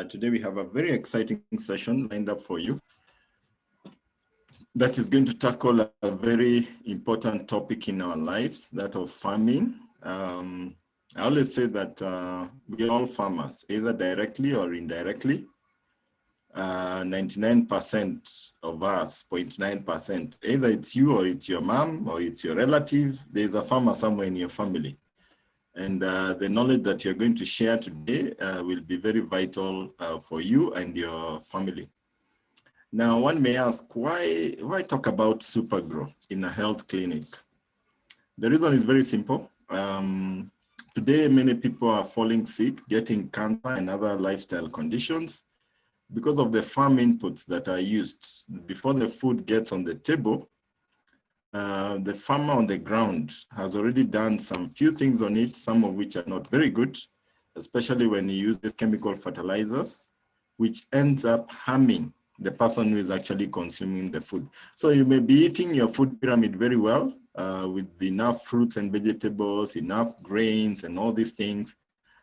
Today we have a very exciting session lined up for you that is going to tackle a very important topic in our lives, that of farming. I always say that we are all farmers, either directly or indirectly. 99% of us, 0.9%, either it's you or it's your mom or it's your relative, there's a farmer somewhere in your family. And the knowledge that you're going to share today will be very vital for you and your family. Now, one may ask, why talk about Supergro in a health clinic? The reason is very simple. Today, many people are falling sick, getting cancer and other lifestyle conditions because of the farm inputs that are used. Before the food gets on the table, the farmer on the ground has already done some few things on it, some of which are not very good, especially when he uses chemical fertilizers, which ends up harming the person who is actually consuming the food. So you may be eating your food pyramid very well with enough fruits and vegetables, enough grains and all these things,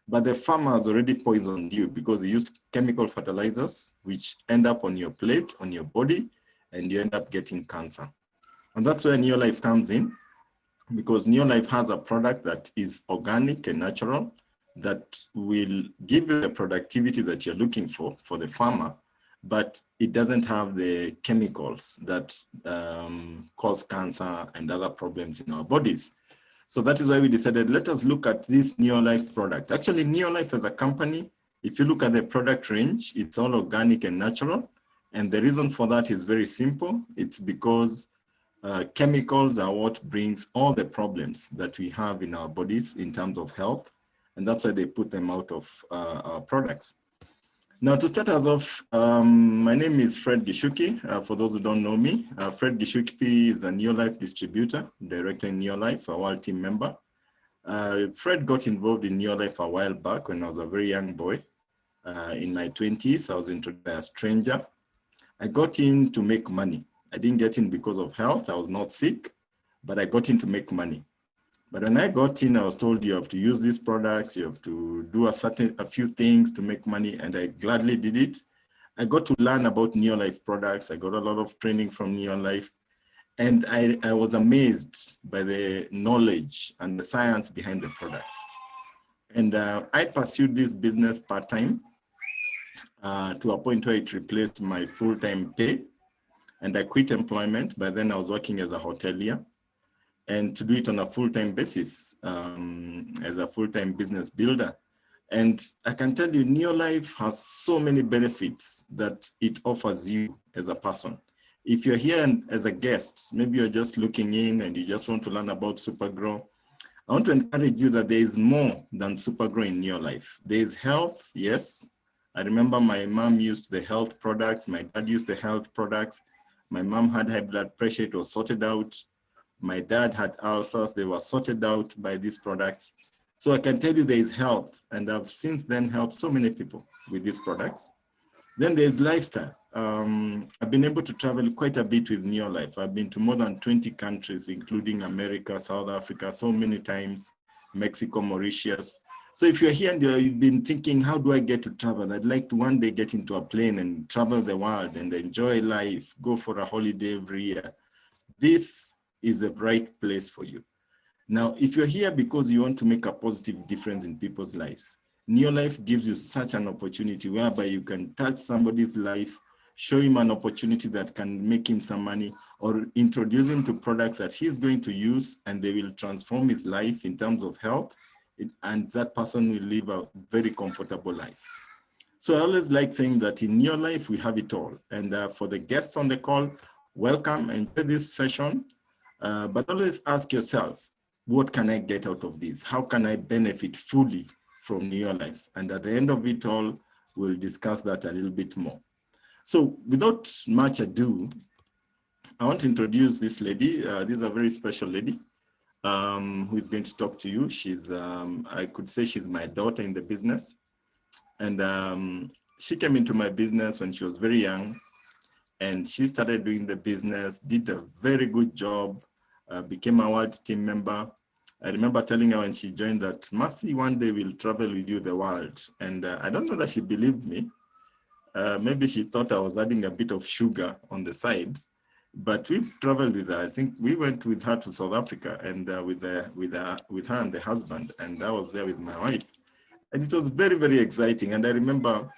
but the farmer has already poisoned you because he used chemical fertilizers, which end up on your plate, on your body, and you end up getting cancer. And that's where Neolife comes in, because Neolife has a product that is organic and natural that will give you the productivity that you're looking for the farmer, but it doesn't have the chemicals that cause cancer and other problems in our bodies. So that is why we decided, let us look at this Neolife product. Actually, Neolife as a company, if you look at the product range, it's all organic and natural. And the reason for that is very simple. It's because chemicals are what brings all the problems that we have in our bodies in terms of health. And that's why they put them out of our products. Now, to start us off, my name is Fred Gishuki. For those who don't know me, Fred Gishuki is a Neolife distributor, director in Neolife, a world team member. Fred got involved in Neolife a while back when I was a very young boy. In my 20s, I was introduced by a stranger. I got in to make money. I didn't get in because of health. I was not sick, but I got in to make money. But when I got in, I was told you have to use these products, you have to do a few things to make money, and I gladly did it. I got to learn about Neolife products. I got a lot of training from Neolife, and I was amazed by the knowledge and the science behind the products. And I pursued this business part-time to a point where it replaced my full-time pay, and I quit employment. By then I was working as a hotelier, and to do it on a full-time basis as a full-time business builder. And I can tell you, Neolife has so many benefits that it offers you as a person. If you're here as a guest, maybe you're just looking in and you just want to learn about Supergro, I want to encourage you that there is more than Supergro in Neolife. There is health, yes. I remember my mom used the health products, my dad used the health products. My mom had high blood pressure, it was sorted out. My dad had ulcers, they were sorted out by these products. So I can tell you there is health, and I've since then helped so many people with these products. Then there's lifestyle. I've been able to travel quite a bit with Neolife. I've been to more than 20 countries, including America, South Africa, so many times, Mexico, Mauritius. So if you're here and you've been thinking, how do I get to travel? I'd like to one day get into a plane and travel the world and enjoy life, go for a holiday every year. This is the right place for you. Now, if you're here because you want to make a positive difference in people's lives, Neolife gives you such an opportunity whereby you can touch somebody's life, show him an opportunity that can make him some money, or introduce him to products that he's going to use and they will transform his life in terms of health, and that person will live a very comfortable life. So I always like saying that in Neolife, we have it all. And for the guests on the call, welcome, enjoy this session. But always ask yourself, what can I get out of this? How can I benefit fully from Neolife? And at the end of it all, we'll discuss that a little bit more. So without much ado, I want to introduce this lady. This is a very special lady who is going to talk to you. She's, I could say she's my daughter in the business. And she came into my business when she was very young. And she started doing the business, did a very good job, became a world team member. I remember telling her when she joined that, Mercy, one day we'll travel with you the world. And I don't know that she believed me. Maybe she thought I was adding a bit of sugar on the side. But we've traveled with her. I think we went with her to South Africa and with her and the husband. And I was there with my wife. And it was very, very exciting. And I remember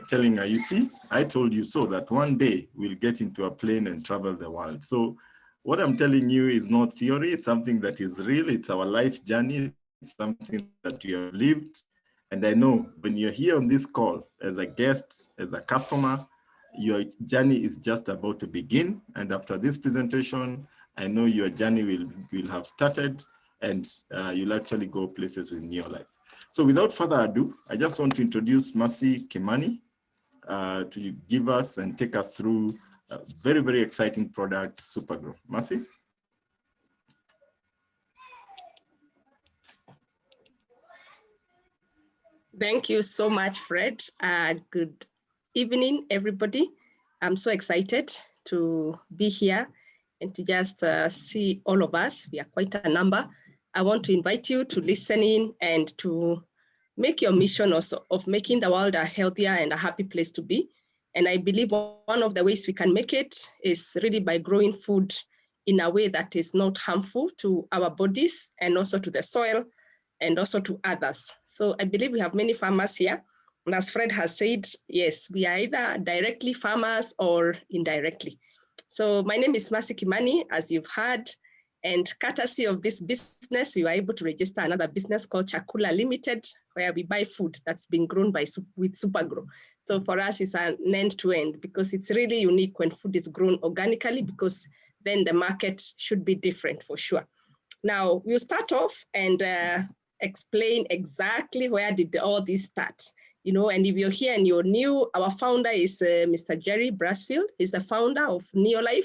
telling her, you see, I told you so, that one day we'll get into a plane and travel the world. So what I'm telling you is not theory. It's something that is real. It's our life journey. It's something that we have lived. And I know when you're here on this call as a guest, as a customer, your journey is just about to begin. And after this presentation, I know your journey will have started, and you'll actually go places with Neolife. So without further ado, I just want to introduce Mercy Kimani to give us and take us through a very, very exciting product, Supergro. Mercy? Thank you so much, Fred. Good evening, everybody. I'm so excited to be here and to just see all of us. We are quite a number. I want to invite you to listen in and to make your mission also of making the world a healthier and a happy place to be. And I believe one of the ways we can make it is really by growing food in a way that is not harmful to our bodies and also to the soil and also to others. So I believe we have many farmers here. And as Fred has said, yes, we are either directly farmers or indirectly. So my name is Mercy Kimani, as you've heard, and courtesy of this business, we were able to register another business called Chakula Limited, where we buy food that's been grown with Supergro. So for us, it's an end-to-end because it's really unique when food is grown organically, because then the market should be different for sure. Now, we'll start off and explain exactly where did all this start. You know, and if you're here and you're new, our founder is Mr. Jerry Brasfield. He's the founder of Neolife.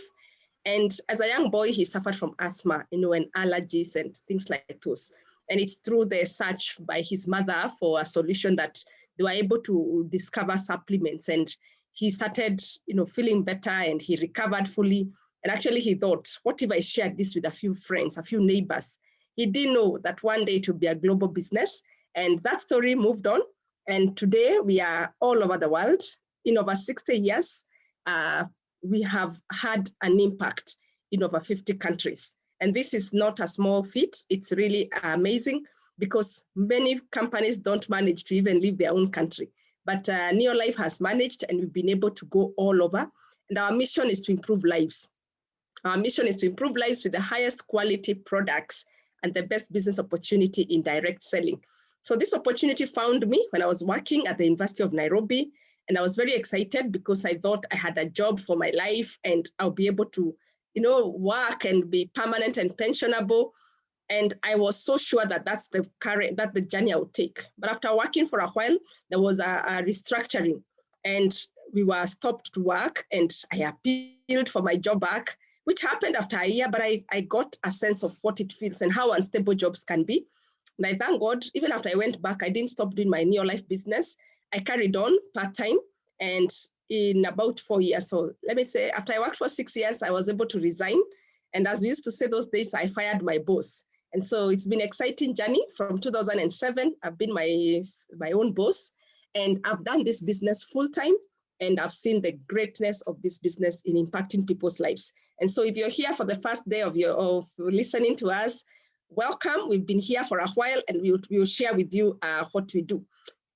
And as a young boy, he suffered from asthma, you know, and allergies and things like those. And it's through the search by his mother for a solution that they were able to discover supplements. And he started, you know, feeling better, and he recovered fully. And actually he thought, what if I shared this with a few friends, a few neighbors? He didn't know that one day it would be a global business. And that story moved on. And today we are all over the world. In over 60 years, we have had an impact in over 50 countries. And this is not a small feat. It's really amazing because many companies don't manage to even leave their own country. But Neolife has managed, and we've been able to go all over. And our mission is to improve lives. Our mission is to improve lives with the highest quality products and the best business opportunity in direct selling. So this opportunity found me when I was working at the University of Nairobi. And I was very excited because I thought I had a job for my life and I'll be able to, you know, work and be permanent and pensionable. And I was so sure that that's the journey I would take. But after working for a while, there was a restructuring and we were stopped to work, and I appealed for my job back, which happened after a year, but I got a sense of what it feels and how unstable jobs can be. And I thank God, even after I went back, I didn't stop doing my Neolife business. I carried on part-time, and in about 4 years, so let me say, after I worked for 6 years, I was able to resign. And as we used to say those days, I fired my boss. And so it's been an exciting journey. From 2007, I've been my own boss, and I've done this business full-time, and I've seen the greatness of this business in impacting people's lives. And so if you're here for the first day of listening to us, welcome. We've been here for a while, and we will share with you what we do.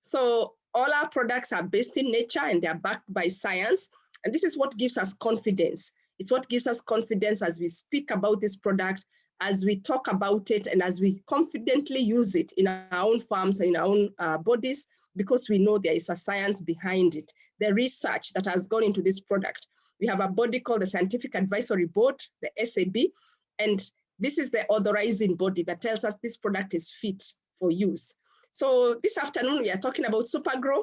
So all our products are based in nature, and they're backed by science. And this is what gives us confidence. It's what gives us confidence as we speak about this product, as we talk about it, and as we confidently use it in our own farms and in our own bodies, because we know there is a science behind it, the research that has gone into this product. We have a body called the Scientific Advisory Board, the SAB, and this is the authorizing body that tells us this product is fit for use. So this afternoon, we are talking about Supergro.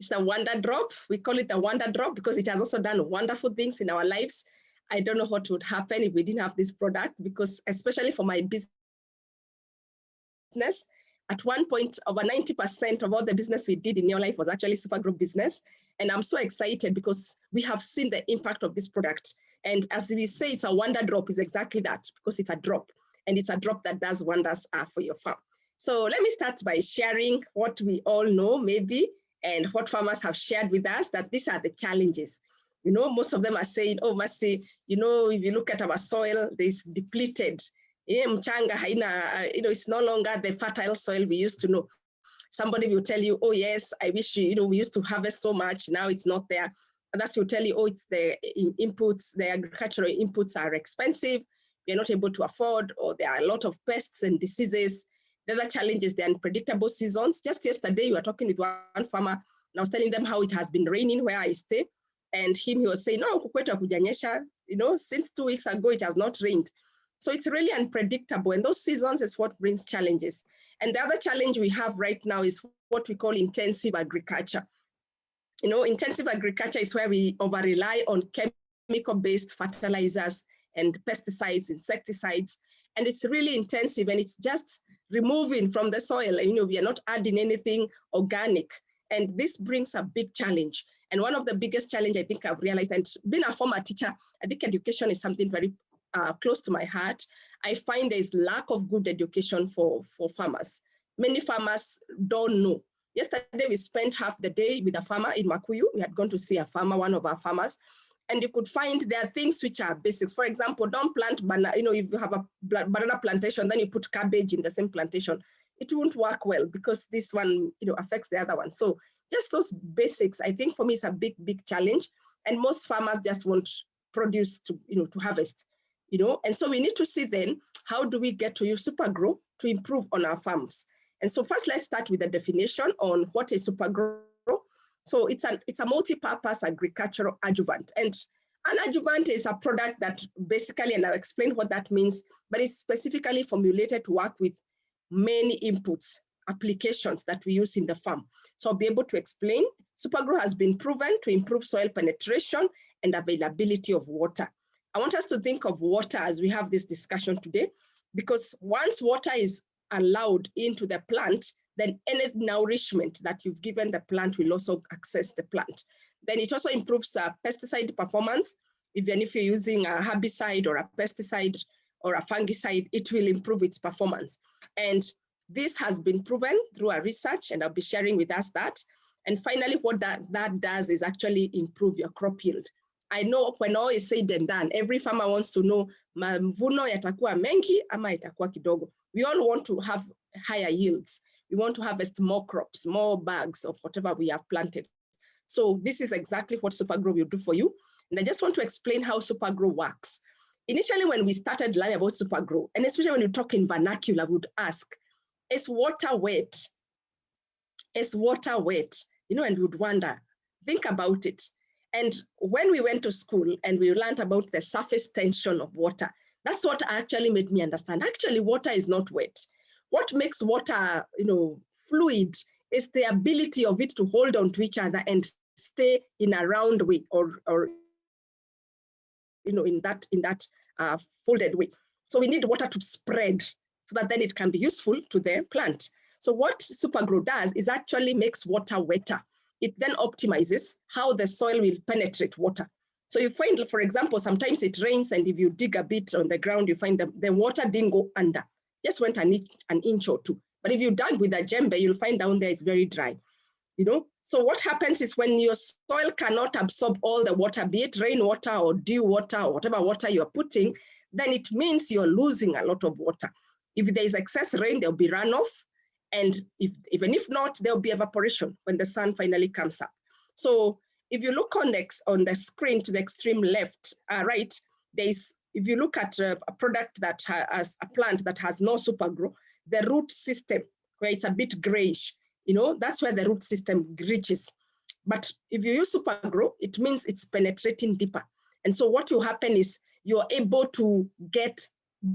It's a wonder drop. We call it a wonder drop because it has also done wonderful things in our lives. I don't know what would happen if we didn't have this product, because especially for my business, at one point, over 90% of all the business we did in Neolife was actually Supergro business. And I'm so excited because we have seen the impact of this product. And as we say, it's a wonder drop, is exactly that, because it's a drop. and it's a drop that does wonders for your farm. So let me start by sharing what we all know maybe, and what farmers have shared with us, that these are the challenges. You know, most of them are saying, oh, Mercy, you know, if you look at our soil, it's depleted. Mchanga haina, you know, it's no longer the fertile soil we used to know. Somebody will tell you, oh, yes, I wish, you know, we used to harvest so much, now it's not there. Others will tell you, oh, it's the inputs, the agricultural inputs are expensive, we're not able to afford, or there are a lot of pests and diseases. The other challenge is the unpredictable seasons. Just yesterday, we were talking with one farmer, and I was telling them how it has been raining where I stay. And he was saying, no, you know, since 2 weeks ago, it has not rained. So it's really unpredictable. And those seasons is what brings challenges. And the other challenge we have right now is what we call intensive agriculture. You know, intensive agriculture is where we over-rely on chemical-based fertilizers and pesticides, insecticides, and it's really intensive, and it's just removing from the soil. You know, we are not adding anything organic, and this brings a big challenge. And one of the biggest challenge I think I've realized, and being a former teacher, I think education is something very close to my heart. I find there's lack of good education for farmers. Many farmers don't know. Yesterday, we spent half the day with a farmer in Makuyu. We had gone to see a farmer, one of our farmers, and you could find there are things which are basics. For example, don't plant banana. You know, if you have a banana plantation, then you put cabbage in the same plantation, it won't work well because this one, you know, affects the other one. So just those basics, I think for me, it's a big, big challenge. And most farmers just want produce to, you know, to harvest, you know. And so we need to see then, how do we get to use Supergro to improve on our farms? And so first, let's start with the definition on what is Supergro. So it's a multi-purpose agricultural adjuvant. And an adjuvant is a product that basically, and I'll explain what that means, but it's specifically formulated to work with many inputs, applications that we use in the farm. So I'll be able to explain. Supergro has been proven to improve soil penetration and availability of water. I want us to think of water as we have this discussion today, because once water is allowed into the plant, then any nourishment that you've given the plant will also access the plant. Then it also improves pesticide performance. Even if you're using a herbicide or a pesticide or a fungicide, it will improve its performance. And this has been proven through our research, and I'll be sharing with us that. And finally, what that does is actually improve your crop yield. I know when all is said and done, every farmer wants to know, mavuno yatakuwa mengi ama yatakuwa kidogo. We all want to have higher yields. We want to harvest more crops, more bags of whatever we have planted. So this is exactly what Supergro will do for you. And I just want to explain how Supergro works. Initially, when we started learning about Supergro, and especially when you talk in vernacular, we would ask, is water wet? Is water wet? You know, and we would wonder, think about it. And when we went to school and we learned about the surface tension of water, that's what actually made me understand. Actually, water is not wet. What makes water, you know, fluid is the ability of it to hold on to each other and stay in a round way, or you know, in that folded way. So we need water to spread so that then it can be useful to the plant. So what Supergro does is actually makes water wetter. It then optimizes how the soil will penetrate water. So you find, for example, sometimes it rains, and if you dig a bit on the ground, you find the water didn't go under, just went an inch or two. But if you dug with a djembe, you'll find down there it's very dry, you know. So what happens is when your soil cannot absorb all the water, be it rainwater or dew water or whatever water you're putting, then it means you're losing a lot of water. If there's excess rain, there'll be runoff. And even if not, there'll be evaporation when the sun finally comes up. So if you look on the screen to the extreme left, right, if you look at a product that has a plant that has no Supergro, the root system, where it's a bit grayish, you know, that's where the root system reaches. But if you use Supergro, it means it's penetrating deeper. And so what will happen is you're able to get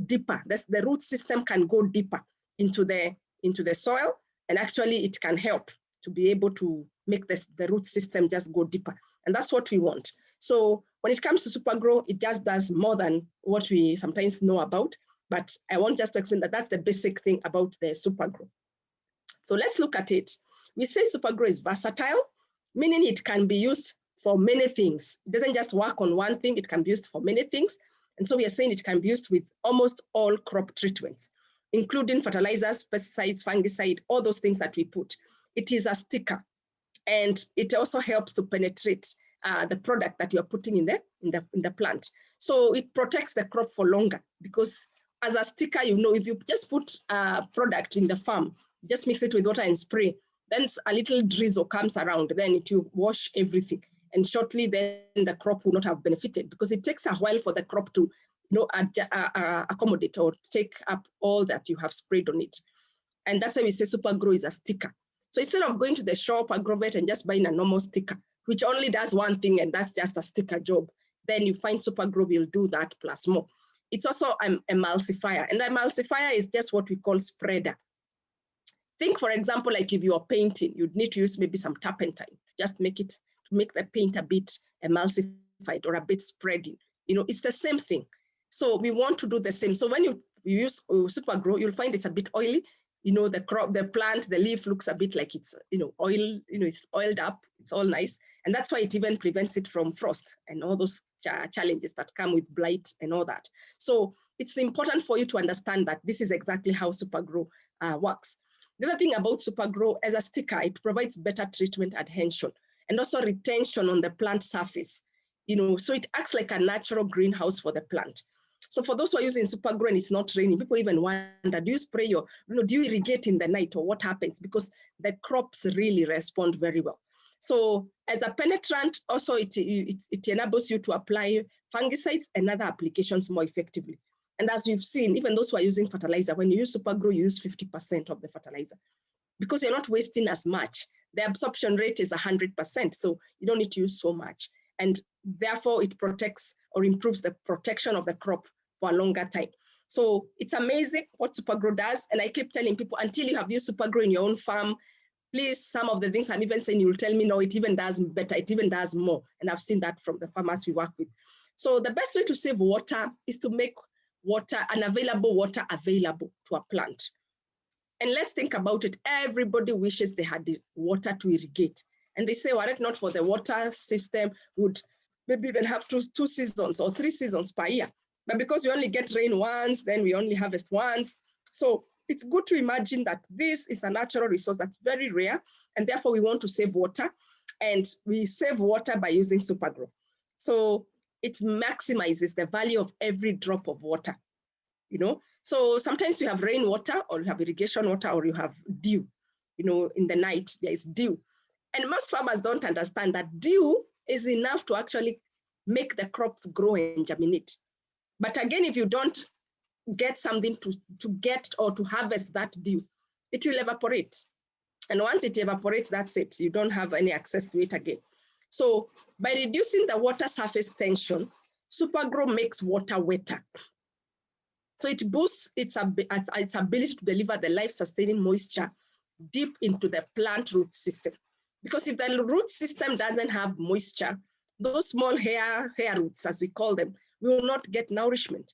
deeper. The root system can go deeper into the soil, and actually it can help to be able to make the root system just go deeper. And that's what we want. So when it comes to Supergro, it just does more than what we sometimes know about. But I want just to explain that that's the basic thing about the Supergro. So let's look at it. We say Supergro is versatile, meaning it can be used for many things. It doesn't just work on one thing, it can be used for many things. And so we are saying it can be used with almost all crop treatments, including fertilizers, pesticides, fungicide, all those things that we put. It is a sticker, and it also helps to penetrate the product that you're putting in the plant. So it protects the crop for longer, because as a sticker, you know, if you just put a product in the farm, just mix it with water and spray, then a little drizzle comes around, then it will wash everything. And shortly, then the crop will not have benefited, because it takes a while for the crop to, you know, accommodate or take up all that you have sprayed on it. And that's why we say Supergro is a sticker. So instead of going to the shop, agrovet, and just buying a normal sticker, which only does one thing, and that's just a sticker job, then you find Supergro will do that plus more. It's also an emulsifier, and emulsifier is just what we call spreader. Think, for example, like if you are painting, you'd need to use maybe some turpentine to just make the paint a bit emulsified or a bit spreading. You know, it's the same thing. So we want to do the same. So when you use Supergro, you'll find it's a bit oily. You know, the crop, the plant, the leaf looks a bit like it's, you know, oil, you know, it's oiled up. It's all nice. And that's why it even prevents it from frost and all those challenges that come with blight and all that. So it's important for you to understand that this is exactly how Supergro works. The other thing about Supergro, as a sticker, it provides better treatment adhesion and also retention on the plant surface. You know, so it acts like a natural greenhouse for the plant. So for those who are using Supergro and it's not raining, people even wonder, do you spray do you irrigate in the night, or what happens? Because the crops really respond very well. So as a penetrant, also it enables you to apply fungicides and other applications more effectively. And as we've seen, even those who are using fertilizer, when you use Supergro, you use 50% of the fertilizer, because you're not wasting as much. The absorption rate is 100%, so you don't need to use so much. And therefore, it protects or improves the protection of the crop for a longer time. So it's amazing what Supergro does. And I keep telling people, until you have used Supergro in your own farm, please, some of the things I'm even saying, you will tell me, no, it even does better, it even does more. And I've seen that from the farmers we work with. So the best way to save water is to make water, unavailable water, available to a plant. And let's think about it. Everybody wishes they had the water to irrigate. And they say, were it not for the water system, would maybe even have two seasons or 3 seasons per year. But because we only get rain once, then we only harvest once. So it's good to imagine that this is a natural resource that's very rare, and therefore we want to save water. And we save water by using Supergro. So it maximizes the value of every drop of water, you know. So sometimes you have rainwater, or you have irrigation water, or you have dew, you know, in the night there is dew. And most farmers don't understand that dew is enough to actually make the crops grow and germinate. But again, if you don't get something to get or to harvest that dew, it will evaporate. And once it evaporates, that's it. You don't have any access to it again. So by reducing the water surface tension, Supergro makes water wetter. So it boosts its ability to deliver the life-sustaining moisture deep into the plant root system. Because if the root system doesn't have moisture, those small hair roots, as we call them, will not get nourishment.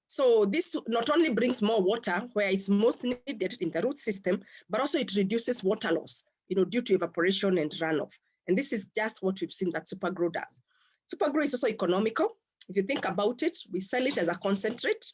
So this not only brings more water where it's most needed in the root system, but also it reduces water loss, you know, due to evaporation and runoff. And this is just what we've seen that Supergro does. Supergro is also economical. If you think about it, we sell it as a concentrate.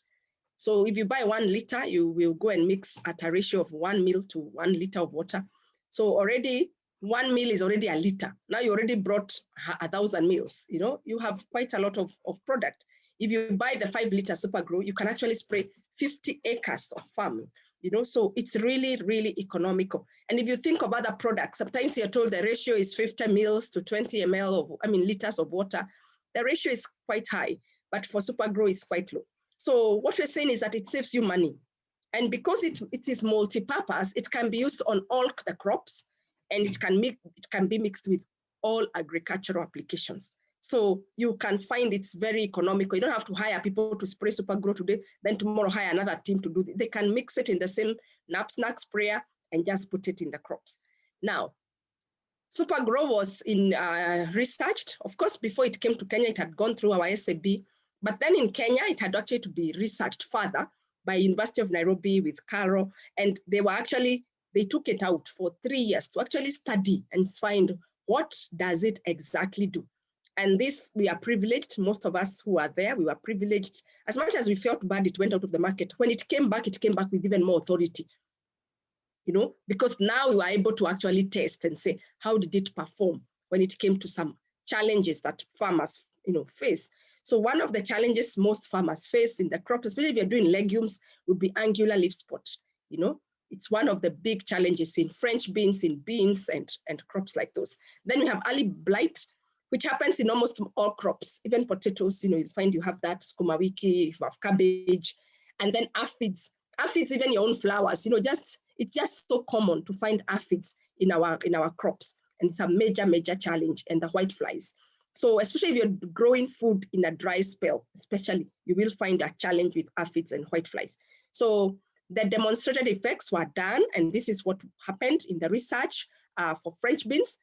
So if you buy 1 liter, you will go and mix at a ratio of 1 ml to 1 liter of water. So already 1 ml is already a liter. Now you already brought 1,000 mils. You know, you have quite a lot of product. If you buy the 5 liter Supergro, you can actually spray 50 acres of farming. You know, so it's really, really economical. And if you think of other products, sometimes you're told the ratio is 50 mils to 20 ml liters of water. The ratio is quite high, but for Supergro it's quite low. So what we're saying is that it saves you money. And because it is multi-purpose, it can be used on all the crops, and it can be mixed with all agricultural applications. So you can find it's very economical. You don't have to hire people to spray Supergro today, then tomorrow hire another team to do it. They can mix it in the same knapsack sprayer and just put it in the crops. Now, Supergro was researched. Of course, before it came to Kenya, it had gone through our SAB. But then in Kenya, it had actually to be researched further by University of Nairobi with Carol. And they took it out for 3 years to actually study and find what does it exactly do. And this, we are privileged. Most of us who are there, we were privileged. As much as we felt bad, it went out of the market. When it came back with even more authority, you know, because now we were able to actually test and say, how did it perform when it came to some challenges that farmers, you know, face. So one of the challenges most farmers face in the crop, especially if you're doing legumes, would be angular leaf spot. You know, it's one of the big challenges in French beans, in beans and crops like those. Then we have early blight, which happens in almost all crops, even potatoes, you know, you'll find you have that, skuma wiki, you have cabbage, and then aphids. Aphids, even your own flowers, you know, it's just so common to find aphids in our crops. And it's a major challenge, and the white flies. So especially if you're growing food in a dry spell, especially, you will find a challenge with aphids and white flies. So the demonstrated effects were done, and this is what happened in the research for French beans.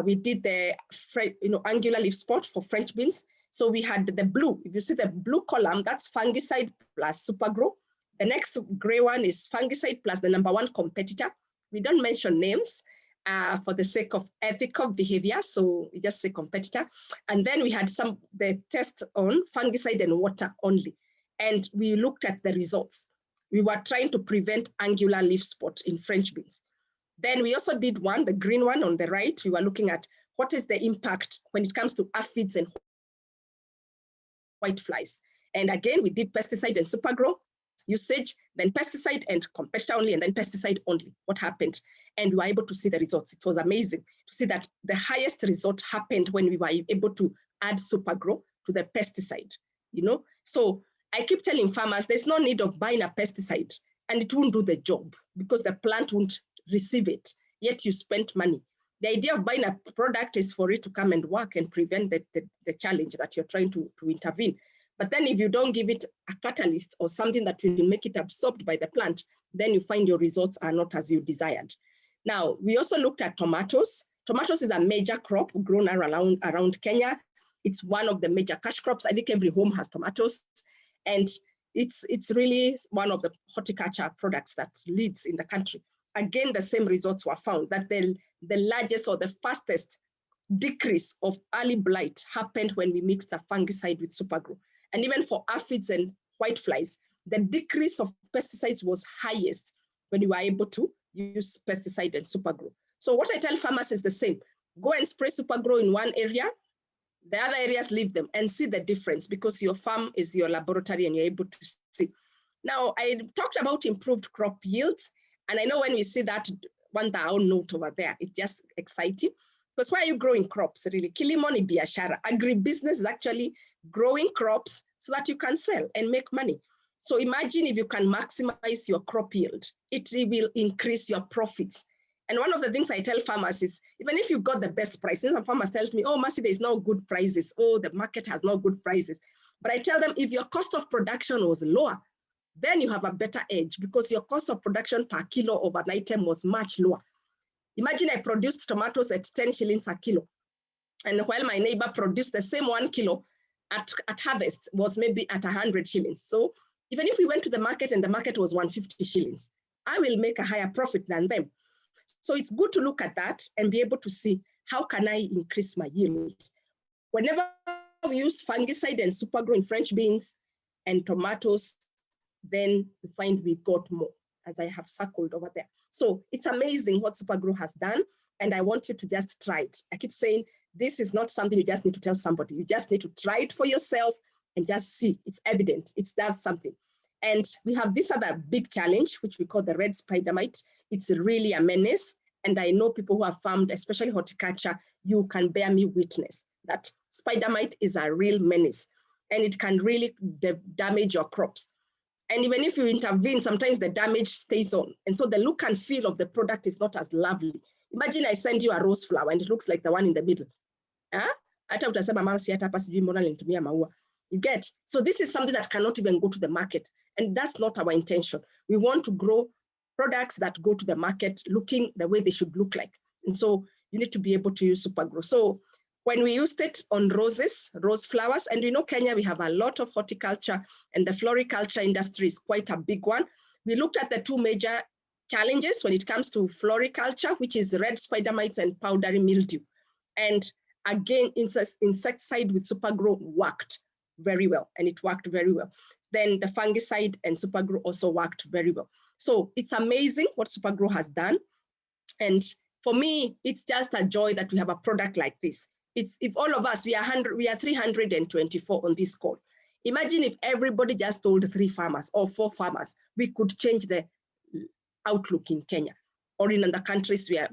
We did the angular leaf spot for French beans. So we had the blue. If you see the blue column, that's fungicide plus Supergro. The next gray one is fungicide plus the #1 competitor. We don't mention names for the sake of ethical behavior, so we just say competitor. And then we had the test on fungicide and water only. And we looked at the results. We were trying to prevent angular leaf spot in French beans. Then we also did the green one on the right. We were looking at what is the impact when it comes to aphids and white flies. And again, we did pesticide and Supergro usage, then pesticide and competitor only, and then pesticide only. What happened? And we were able to see the results. It was amazing to see that the highest result happened when we were able to add Supergro to the pesticide, you know? So I keep telling farmers, there's no need of buying a pesticide and it won't do the job because the plant won't receive it, yet you spent money. The idea of buying a product is for it to come and work and prevent the challenge that you're trying to intervene. But then if you don't give it a catalyst or something that will make it absorbed by the plant, then you find your results are not as you desired. Now, we also looked at tomatoes. Tomatoes is a major crop grown around Kenya. It's one of the major cash crops. I think every home has tomatoes. And it's really one of the horticulture products that leads in the country. Again, the same results were found that the largest or the fastest decrease of early blight happened when we mixed the fungicide with Supergro. And even for aphids and white flies, the decrease of pesticides was highest when you were able to use pesticide and Supergro. So what I tell farmers is the same. Go and spray Supergro in one area, the other areas leave them and see the difference because your farm is your laboratory and you're able to see. Now, I talked about improved crop yields. And I know when we see that 1,000 note over there, it's just exciting. Because why are you growing crops, really? Kilimo ni biashara. Agribusiness is actually growing crops so that you can sell and make money. So imagine if you can maximize your crop yield, it will increase your profits. And one of the things I tell farmers is, even if you got the best prices, some farmers tell me, oh, Mercy, there's no good prices. Oh, the market has no good prices. But I tell them, if your cost of production was lower, then you have a better edge because your cost of production per kilo of an item was much lower. Imagine I produced tomatoes at 10 shillings a kilo. And while my neighbor produced the same 1 kilo at harvest was maybe at 100 shillings. So even if we went to the market and the market was 150 shillings, I will make a higher profit than them. So it's good to look at that and be able to see how can I increase my yield. Whenever we use fungicide and Supergro in French beans and tomatoes, then we find we got more, as I have circled over there. So it's amazing what Supergro has done, and I want you to just try it. I keep saying this is not something you just need to tell somebody. You just need to try it for yourself and just see. It's evident. It does something. And we have this other big challenge, which we call the red spider mite. It's really a menace. And I know people who have farmed, especially horticulture, you can bear me witness that spider mite is a real menace, and it can really damage your crops. And even if you intervene, sometimes the damage stays on. And so the look and feel of the product is not as lovely. Imagine I send you a rose flower and it looks like the one in the middle. You get? So this is something that cannot even go to the market. And that's not our intention. We want to grow products that go to the market looking the way they should look like. And so you need to be able to use Supergro. So when we used it on roses, rose flowers, and you know, Kenya, we have a lot of horticulture and the floriculture industry is quite a big one. We looked at the two major challenges when it comes to floriculture, which is red spider mites and powdery mildew. And again, insecticide with Supergro worked very well, and it worked very well. Then the fungicide and Supergro also worked very well. So it's amazing what Supergro has done. And for me, it's just a joy that we have a product like this. If all of us, we are 324 on this call. Imagine if everybody just told 3 farmers or 4 farmers, we could change the outlook in Kenya or in the countries we are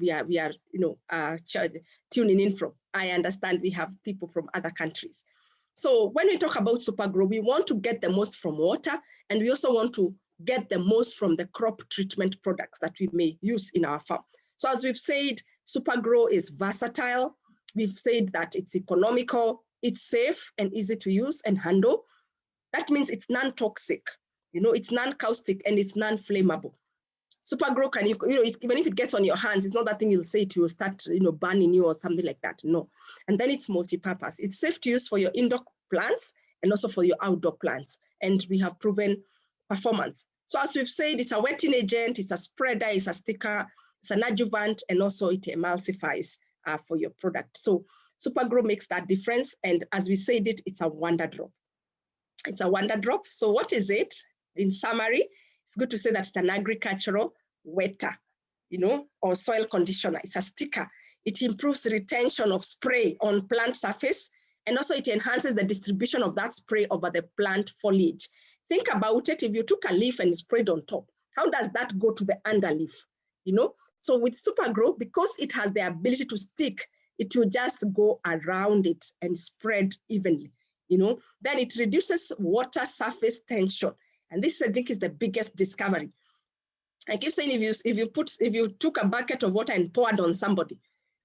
tuning in from. I understand we have people from other countries. So when we talk about Supergro, we want to get the most from water, and we also want to get the most from the crop treatment products that we may use in our farm. So as we've said, Supergro is versatile. We've said that it's economical, it's safe and easy to use and handle. That means it's non-toxic, it's non-caustic, and it's non-flammable. Supergro can, even if it gets on your hands, it's not that thing you'll say it will start, burning you or something like that. No. And then it's multi-purpose. It's safe to use for your indoor plants and also for your outdoor plants. And we have proven performance. So as we've said, it's a wetting agent, it's a spreader, it's a sticker, it's an adjuvant, and also it emulsifies for your product. So Supergro makes that difference. And as we said it's a wonder drop. It's a wonder drop. So what is it? In summary, it's good to say that it's an agricultural wetter, or soil conditioner. It's a sticker. It improves retention of spray on plant surface, and also it enhances the distribution of that spray over the plant foliage. Think about it. If you took a leaf and sprayed on top, how does that go to the underleaf? So with Supergro, because it has the ability to stick, it will just go around it and spread evenly. Then it reduces water surface tension. And this, I think, is the biggest discovery. I keep saying if you took a bucket of water and poured on somebody,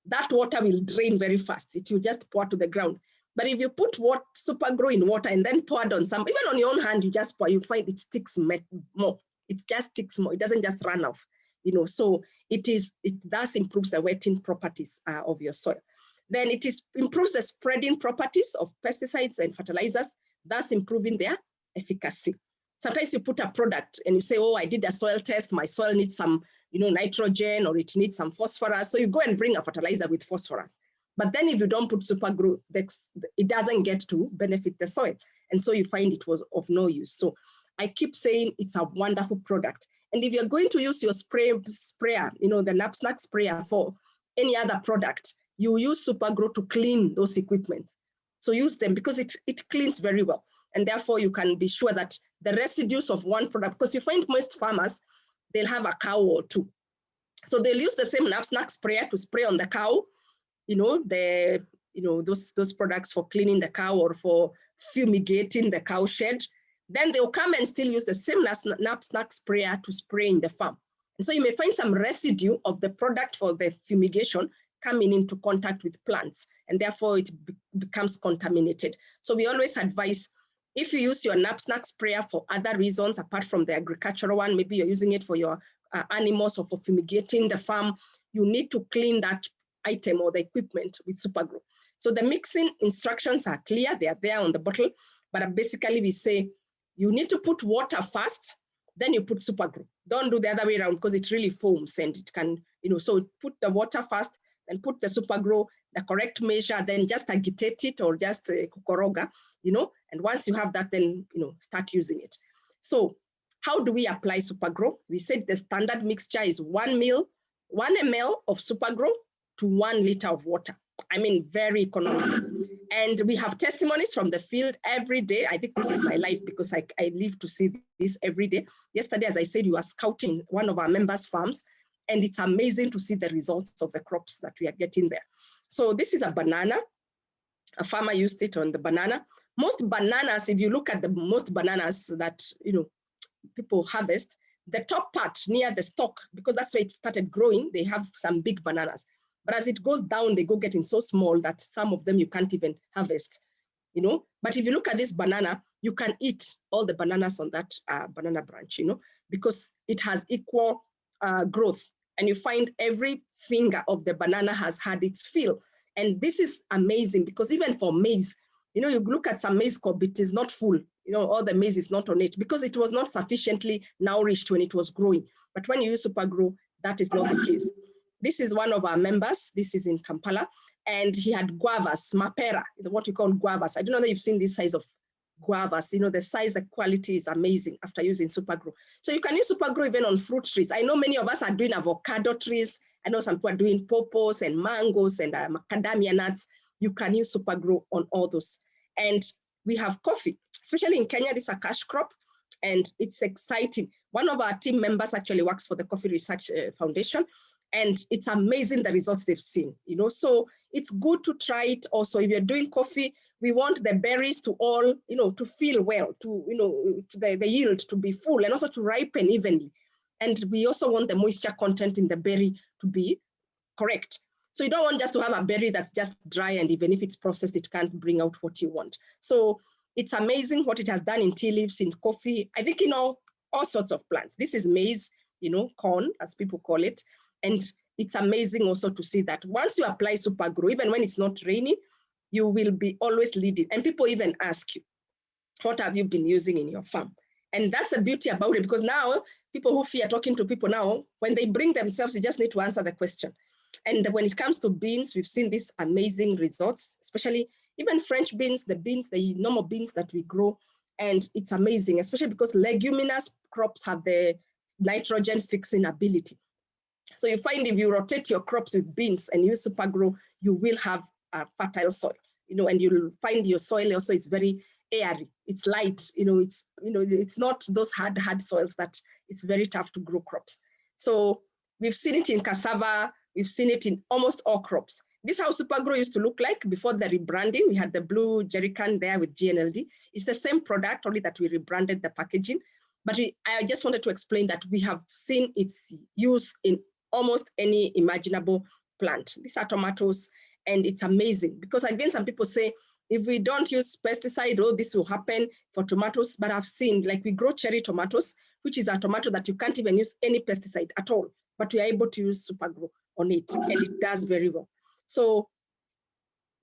that water will drain very fast. It will just pour to the ground. But if you put Supergro in water and then poured on some, even on your own hand, you just pour, you find it sticks more. It just sticks more. It doesn't just run off. So it thus improves the wetting properties of your soil. Then it improves the spreading properties of pesticides and fertilizers, thus improving their efficacy. Sometimes you put a product and you say, oh, I did a soil test. My soil needs some, nitrogen, or it needs some phosphorus. So you go and bring a fertilizer with phosphorus. But then if you don't put Supergro, it doesn't get to benefit the soil. And so you find it was of no use. So I keep saying it's a wonderful product. And if you're going to use your sprayer, the knapsack sprayer for any other product, you use Supergro to clean those equipment. So use them because it cleans very well. And therefore you can be sure that the residues of one product, because you find most farmers, they'll have a cow or 2. So they'll use the same knapsack sprayer to spray on the cow, those products for cleaning the cow or for fumigating the cow shed. Then they'll come and still use the same knapsack sprayer to spray in the farm. And so you may find some residue of the product for the fumigation coming into contact with plants, and therefore it becomes contaminated. So we always advise, if you use your knapsack sprayer for other reasons, apart from the agricultural one, maybe you're using it for your animals or for fumigating the farm, you need to clean that item or the equipment with Supergro. So the mixing instructions are clear, they are there on the bottle, but basically we say you need to put water first, then you put Supergro. Don't do the other way around because it really foams and it can, so put the water first, then put the Supergro, the correct measure, then just agitate it or just kukoroga, and once you have that, then, start using it. So how do we apply Supergro? We said the standard mixture is 1 ml of Supergro to 1 liter of water. I mean, very economical. And we have testimonies from the field every day. I think this is my life because I live to see this every day. Yesterday, as I said, we were scouting one of our members' farms, and it's amazing to see the results of the crops that we are getting there. So this is a banana. A farmer used it on the banana. Most bananas, if you look at most bananas that people harvest, the top part near the stalk, because that's where it started growing, they have some big bananas. But as it goes down, they go getting so small that some of them you can't even harvest, But if you look at this banana, you can eat all the bananas on that banana branch, because it has equal growth. And you find every finger of the banana has had its fill. And this is amazing because even for maize, you look at some maize cob, it is not full, all the maize is not on it because it was not sufficiently nourished when it was growing. But when you use Supergro, that is not the case. this is one of our members. This is in Kampala. And he had guavas, mapera, what we call guavas. I don't know that you've seen this size of guavas. You know, the size, the quality is amazing after using Supergro. So you can use Supergro even on fruit trees. I know many of us are doing avocado trees. I know some people are doing pawpaws and mangoes and macadamia nuts. You can use Supergro on all those. And we have coffee, especially in Kenya. This is a cash crop, and it's exciting. One of our team members actually works for the Coffee Research Foundation, and it's amazing the results they've seen, you know. So it's good to try it also. If you're doing coffee, we want the berries to all, you know, to feel well, to, you know, to the yield to be full and also to ripen evenly. And we also want the moisture content in the berry to be correct. So you don't want just to have a berry that's just dry, and even if it's processed, it can't bring out what you want. So it's amazing what it has done in tea leaves, in coffee, I think in all sorts of plants. This is maize, you know, corn, as people call it. And it's amazing also to see that once you apply Supergro, even when it's not raining, you will be always leading. And people even ask you, what have you been using in your farm? And that's the beauty about it, because now people who fear talking to people now, when they bring themselves, you just need to answer the question. And when it comes to beans, we've seen these amazing results, especially even French beans, the normal beans that we grow. And it's amazing, especially because leguminous crops have the nitrogen fixing ability. So you find if you rotate your crops with beans and use Supergro, you will have a fertile soil, you know, and you'll find your soil also is very airy. It's light, you know, it's not those hard soils that it's very tough to grow crops. So we've seen it in cassava, we've seen it in almost all crops. This is how Supergro used to look like before the rebranding. We had the blue jerry can there with GNLD. It's the same product, only that we rebranded the packaging. But I just wanted to explain that we have seen its use in almost any imaginable plant. These are tomatoes, and it's amazing because, again, some people say, if we don't use pesticide, oh, this will happen for tomatoes. But I've seen, like, we grow cherry tomatoes, which is a tomato that you can't even use any pesticide at all, but we are able to use Supergro on it, and it does very well. So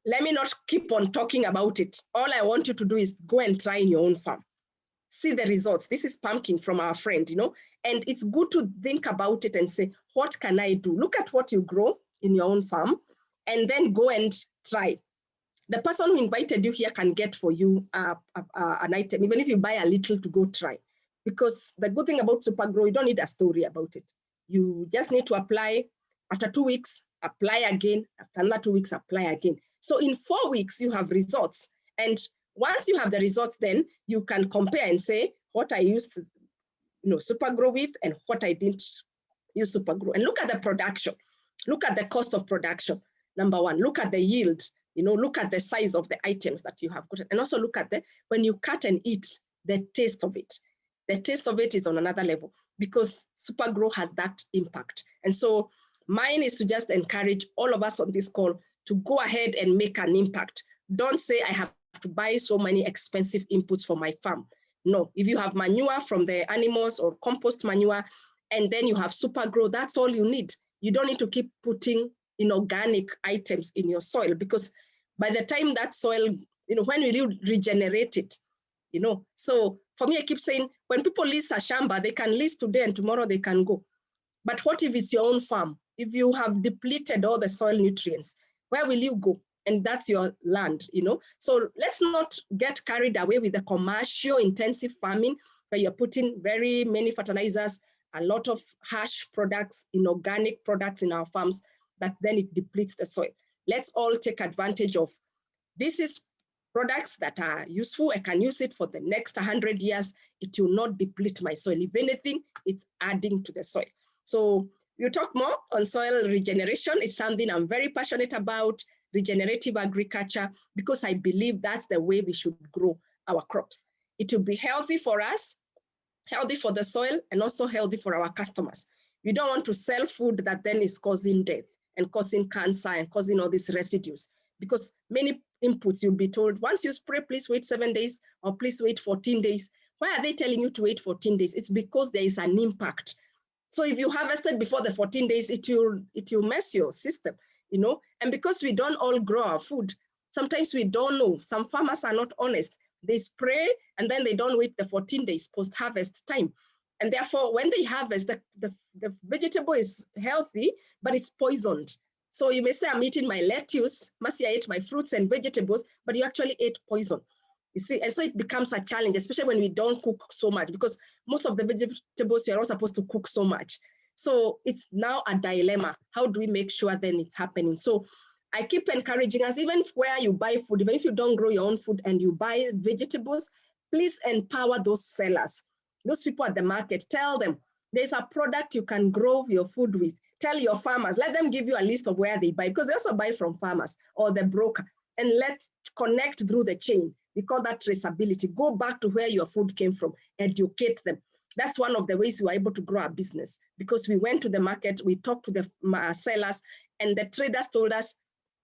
let me not keep on talking about it. All I want you to do is go and try in your own farm. See the results. This is pumpkin from our friend, you know, and it's good to think about it and say, what can I do? Look at what you grow in your own farm and then go and try. The person who invited you here can get for you an item, even if you buy a little to go try. Because the good thing about Supergro, you don't need a story about it. You just need to apply. After 2 weeks, apply again. After another 2 weeks, apply again. So in 4 weeks, you have results. And once you have the results, then you can compare and say what I used, you know, Supergro with and what I didn't use Supergro. And look at the production. Look at the cost of production. Number one, look at the yield. You know, look at the size of the items that you have gotten. And also look at when you cut and eat, the taste of it. The taste of it is on another level because Supergro has that impact. And so mine is to just encourage all of us on this call to go ahead and make an impact. Don't say I have to buy so many expensive inputs for my farm. No, if you have manure from the animals or compost manure, and then you have Supergro, that's all you need. You don't need to keep putting inorganic items in your soil because by the time that soil, you know, when you regenerate it, you know, so for me, I keep saying, when people lease a Shamba, they can lease today and tomorrow they can go. But what if it's your own farm? If you have depleted all the soil nutrients, where will you go? And that's your land, you know? So let's not get carried away with the commercial intensive farming where you're putting very many fertilizers, a lot of harsh products, inorganic products in our farms, that then it depletes the soil. Let's all take advantage of this is products that are useful. I can use it for the next 100 years. It will not deplete my soil. If anything, it's adding to the soil. So we'll talk more on soil regeneration. It's something I'm very passionate about, regenerative agriculture, because I believe that's the way we should grow our crops. It will be healthy for us, healthy for the soil, and also healthy for our customers. We don't want to sell food that then is causing death and causing cancer and causing all these residues, because many inputs you'll be told, once you spray, please wait 7 days or please wait 14 days. Why are they telling you to wait 14 days? It's because there is an impact. So if you harvested before the 14 days, it will mess your system, you know? And because we don't all grow our food, sometimes we don't know. Some farmers are not honest. They spray and then they don't wait the 14 days post-harvest time. And therefore, when they harvest, the vegetable is healthy, but it's poisoned. So you may say, I'm eating my lettuce, Mercy, I ate my fruits and vegetables, but you actually ate poison. You see, and so it becomes a challenge, especially when we don't cook so much, because most of the vegetables, you're not supposed to cook so much. So it's now a dilemma. How do we make sure then it's happening? So I keep encouraging us, even where you buy food, even if you don't grow your own food and you buy vegetables, please empower those sellers, those people at the market. Tell them there's a product you can grow your food with. Tell your farmers, let them give you a list of where they buy, because they also buy from farmers or the broker, and let's connect through the chain. We call that traceability. Go back to where your food came from, educate them. That's one of the ways we were able to grow our business, because we went to the market, we talked to the sellers, and the traders told us,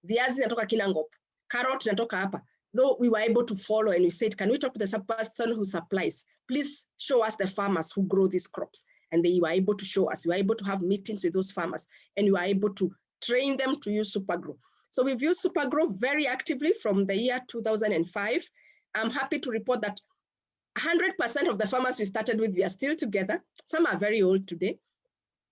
viazi natoka Kinangop, carrot natoka hapa. Though we were able to follow, and we said, can we talk to the person who supplies? Please show us the farmers who grow these crops. And they were able to show us. We were able to have meetings with those farmers, and we were able to train them to use Supergro. So we've used Supergro very actively from the year 2005. I'm happy to report that 100% of the farmers we started with, we are still together. Some are very old today,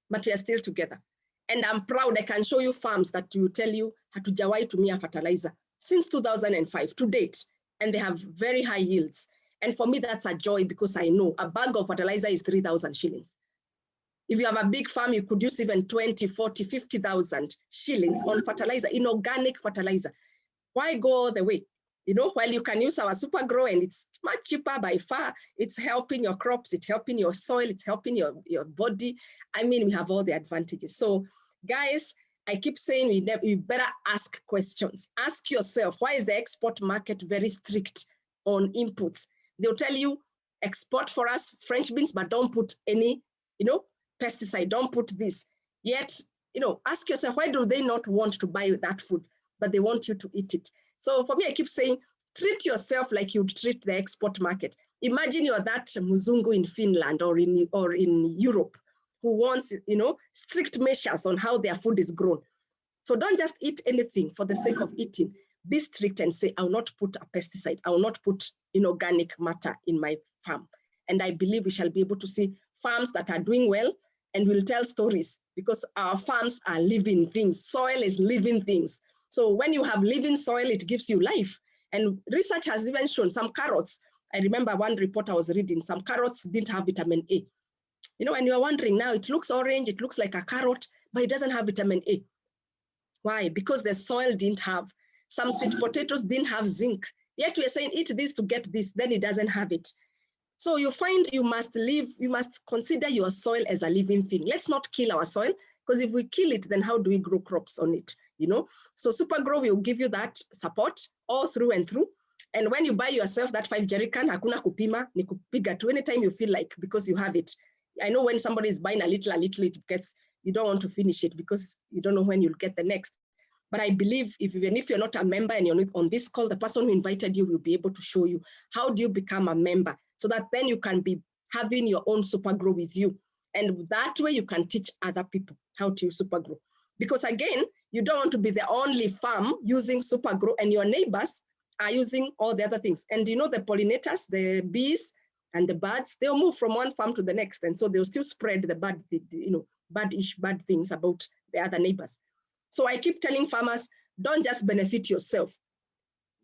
but we are still together. And I'm proud, I can show you farms that will tell you hatujawai tumia fertilizer since 2005 to date, and they have very high yields. And for me, that's a joy, because I know a bag of fertilizer is 3,000 shillings. If you have a big farm, you could use even 20, 40, 50,000 shillings on fertilizer, in organic fertilizer. Why go all the way? You know, while you can use our Supergro and it's much cheaper by far, it's helping your crops, it's helping your soil, it's helping your body. I mean, we have all the advantages. So guys, I keep saying you better ask questions. Ask yourself, why is the export market very strict on inputs? They'll tell you, export for us French beans, but don't put any, pesticide, don't put this. Yet, ask yourself, why do they not want to buy that food, but they want you to eat it? So for me, I keep saying, treat yourself like you'd treat the export market. Imagine you're that Muzungu in Finland or in Europe who wants, strict measures on how their food is grown. So don't just eat anything for the sake of eating. Be strict and say, I will not put a pesticide. I will not put inorganic matter in my farm. And I believe we shall be able to see farms that are doing well, and we'll tell stories, because our farms are living things. Soil is living things. So when you have living soil, it gives you life. And research has even shown some carrots. I remember one report I was reading, some carrots didn't have vitamin A. And you're wondering now, it looks orange, it looks like a carrot, but it doesn't have vitamin A. Why? Because the soil didn't have. Some sweet potatoes didn't have zinc. Yet we're saying, eat this to get this, then it doesn't have it. So you find you must consider your soil as a living thing. Let's not kill our soil, because if we kill it, then how do we grow crops on it? So Supergro will give you that support all through and through. And when you buy yourself that 5 jerrycan, hakuna kupima, ni kupiga tu anytime you feel like, because you have it. I know when somebody is buying a little, it gets, you don't want to finish it because you don't know when you'll get the next. But I believe even if you're not a member and you're not on this call, the person who invited you will be able to show you how do you become a member, so that then you can be having your own Supergro with you. And that way you can teach other people how to use Supergro. Because again, you don't want to be the only farm using Supergro and your neighbors are using all the other things. And the pollinators, the bees and the birds, they'll move from one farm to the next. And so they'll still spread the bad things about the other neighbors. So I keep telling farmers, don't just benefit yourself,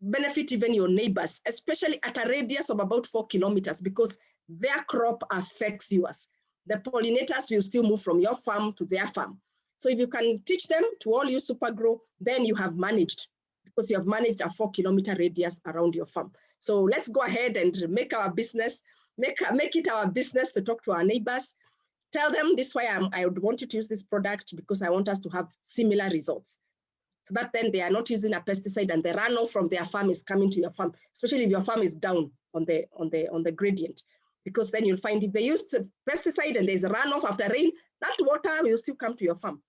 benefit even your neighbors, especially at a radius of about 4 kilometers, because their crop affects yours. The pollinators will still move from your farm to their farm. So if you can teach them to all use Supergro, then you have managed, because you have managed a 4-kilometer radius around your farm. So let's go ahead and make our business, make it our business to talk to our neighbors. Tell them this way, I would want you to use this product because I want us to have similar results. So that then they are not using a pesticide and the runoff from their farm is coming to your farm, especially if your farm is down on the gradient. Because then you'll find if they use pesticide and there's a runoff after rain, that water will still come to your farm.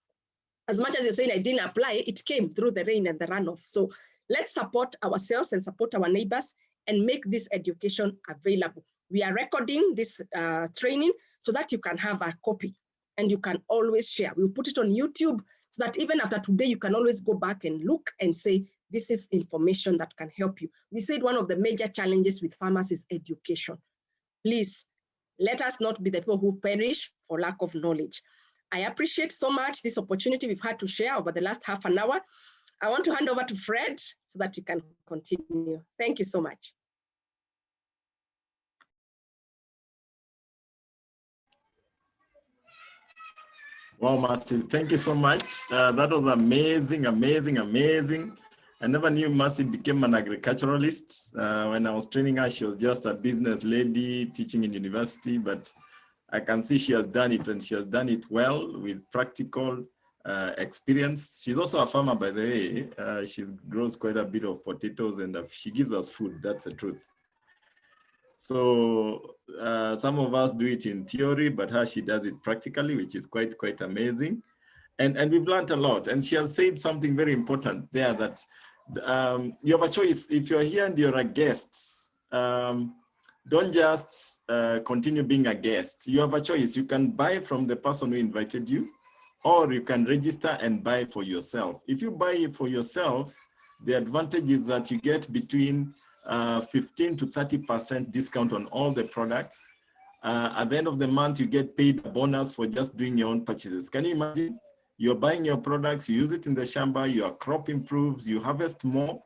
As much as you're saying I didn't apply, it came through the rain and the runoff. So let's support ourselves and support our neighbors and make this education available. We are recording this training so that you can have a copy and you can always share. We'll put it on YouTube so that even after today, you can always go back and look and say, this is information that can help you. We said one of the major challenges with farmers is education. Please, Let us not be the people who perish for lack of knowledge. I appreciate so much this opportunity we've had to share over the last half an hour. I want to hand over to Fred so that we can continue. Thank you so much. Wow, Mercy, thank you so much. That was amazing, amazing, amazing. I never knew Mercy became an agriculturalist. When I was training her, she was just a business lady teaching in university, but I can see she has done it, and she has done it well with practical experience. She's also a farmer, by the way. She grows quite a bit of potatoes, and she gives us food. That's the truth. So some of us do it in theory, but her, she does it practically, which is quite amazing. And we've learned a lot. And she has said something very important there, that you have a choice. If you're here and you're a guest, don't just continue being a guest. You have a choice. You can buy from the person who invited you, or you can register and buy for yourself. If you buy it for yourself, the advantage is that you get between 15 to 30% discount on all the products. At the end of the month, you get paid a bonus for just doing your own purchases. Can you imagine? You're buying your products, you use it in the Shamba, your crop improves, you harvest more,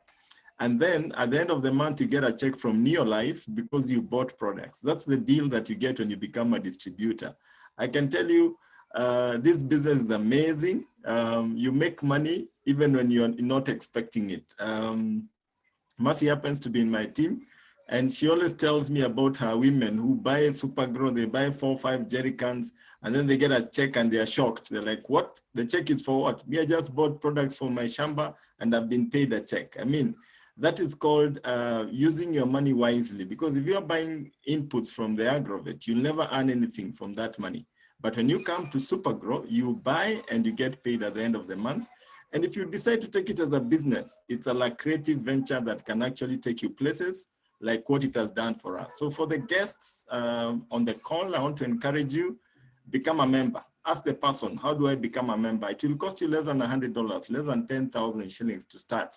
and then at the end of the month, you get a check from Neolife because you bought products. That's the deal that you get when you become a distributor. I can tell you, this business is amazing. You make money even when you're not expecting it. Mercy happens to be in my team, and she always tells me about her women who buy Supergro. They buy 4 or 5 jerry cans, and then they get a check and they're shocked. They're like, what? The check is for what? Me, I just bought products for my Shamba and I've been paid a check. I mean, that is called using your money wisely, because if you're buying inputs from the agrovet, you'll never earn anything from that money. But when you come to Supergro, you buy and you get paid at the end of the month. And if you decide to take it as a business, it's a creative venture that can actually take you places like what it has done for us. So for the guests on the call, I want to encourage you, become a member. Ask the person, how do I become a member? It will cost you less than $100, less than 10,000 shillings to start.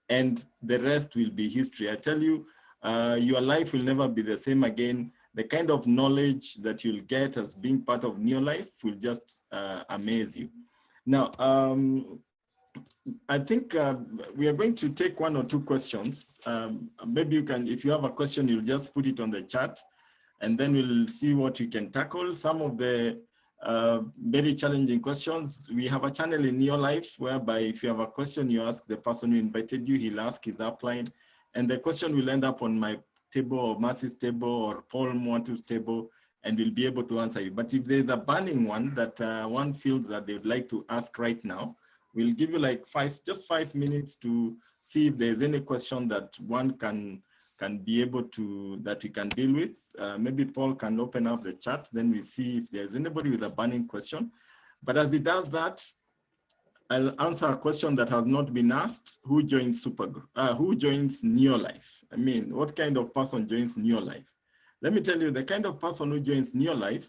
And the rest will be history. I tell you, your life will never be the same again. The kind of knowledge that you'll get as being part of Neolife will just amaze you. Now, I think we are going to take 1 or 2 questions. Maybe you can, if you have a question, you'll just put it on the chat, and then we'll see what you can tackle. Some of the very challenging questions. We have a channel in Neolife whereby if you have a question, you ask the person who invited you, he'll ask his upline, and the question will end up on my table or Mercy's table or Paul Mwantu's table, and we'll be able to answer you. But if there's a burning one that one feels that they would like to ask right now, we'll give you like just 5 minutes to see if there's any question that one can be able to, that we can deal with. Maybe Paul can open up the chat, then we see if there's anybody with a burning question. But as he does that, I'll answer a question that has not been asked. Who joins Supergro? Who joins Neolife? I mean, what kind of person joins Neolife? Let me tell you, the kind of person who joins Neolife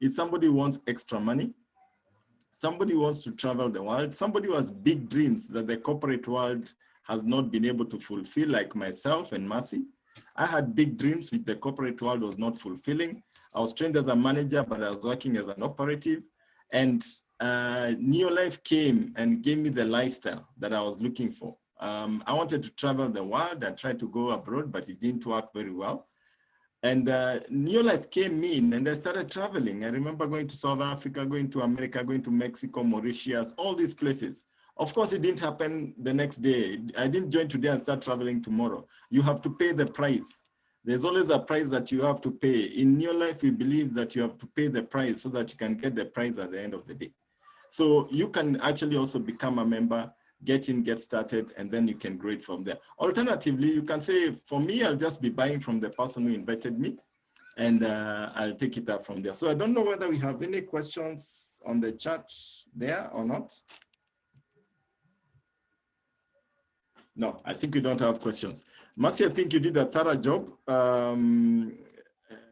is somebody who wants extra money, somebody who wants to travel the world, somebody who has big dreams that the corporate world has not been able to fulfill, like myself and Mercy. I had big dreams which the corporate world was not fulfilling. I was trained as a manager, but I was working as an operative. And Neolife came and gave me the lifestyle that I was looking for. I wanted to travel the world. I tried to go abroad, but it didn't work very well. And Neolife came in and I started traveling. I remember going to South Africa, going to America, going to Mexico, Mauritius, all these places. Of course, it didn't happen the next day. I didn't join today and start traveling tomorrow. You have to pay the price. There's always a price that you have to pay. In Neolife, we believe that you have to pay the price so that you can get the prize at the end of the day. So you can actually also become a member, get in, get started, and then you can grow it from there. Alternatively, you can say, for me, I'll just be buying from the person who invited me, and I'll take it up from there. So I don't know whether we have any questions on the chat there or not. No, I think we don't have questions. Mercy, I think you did a thorough job.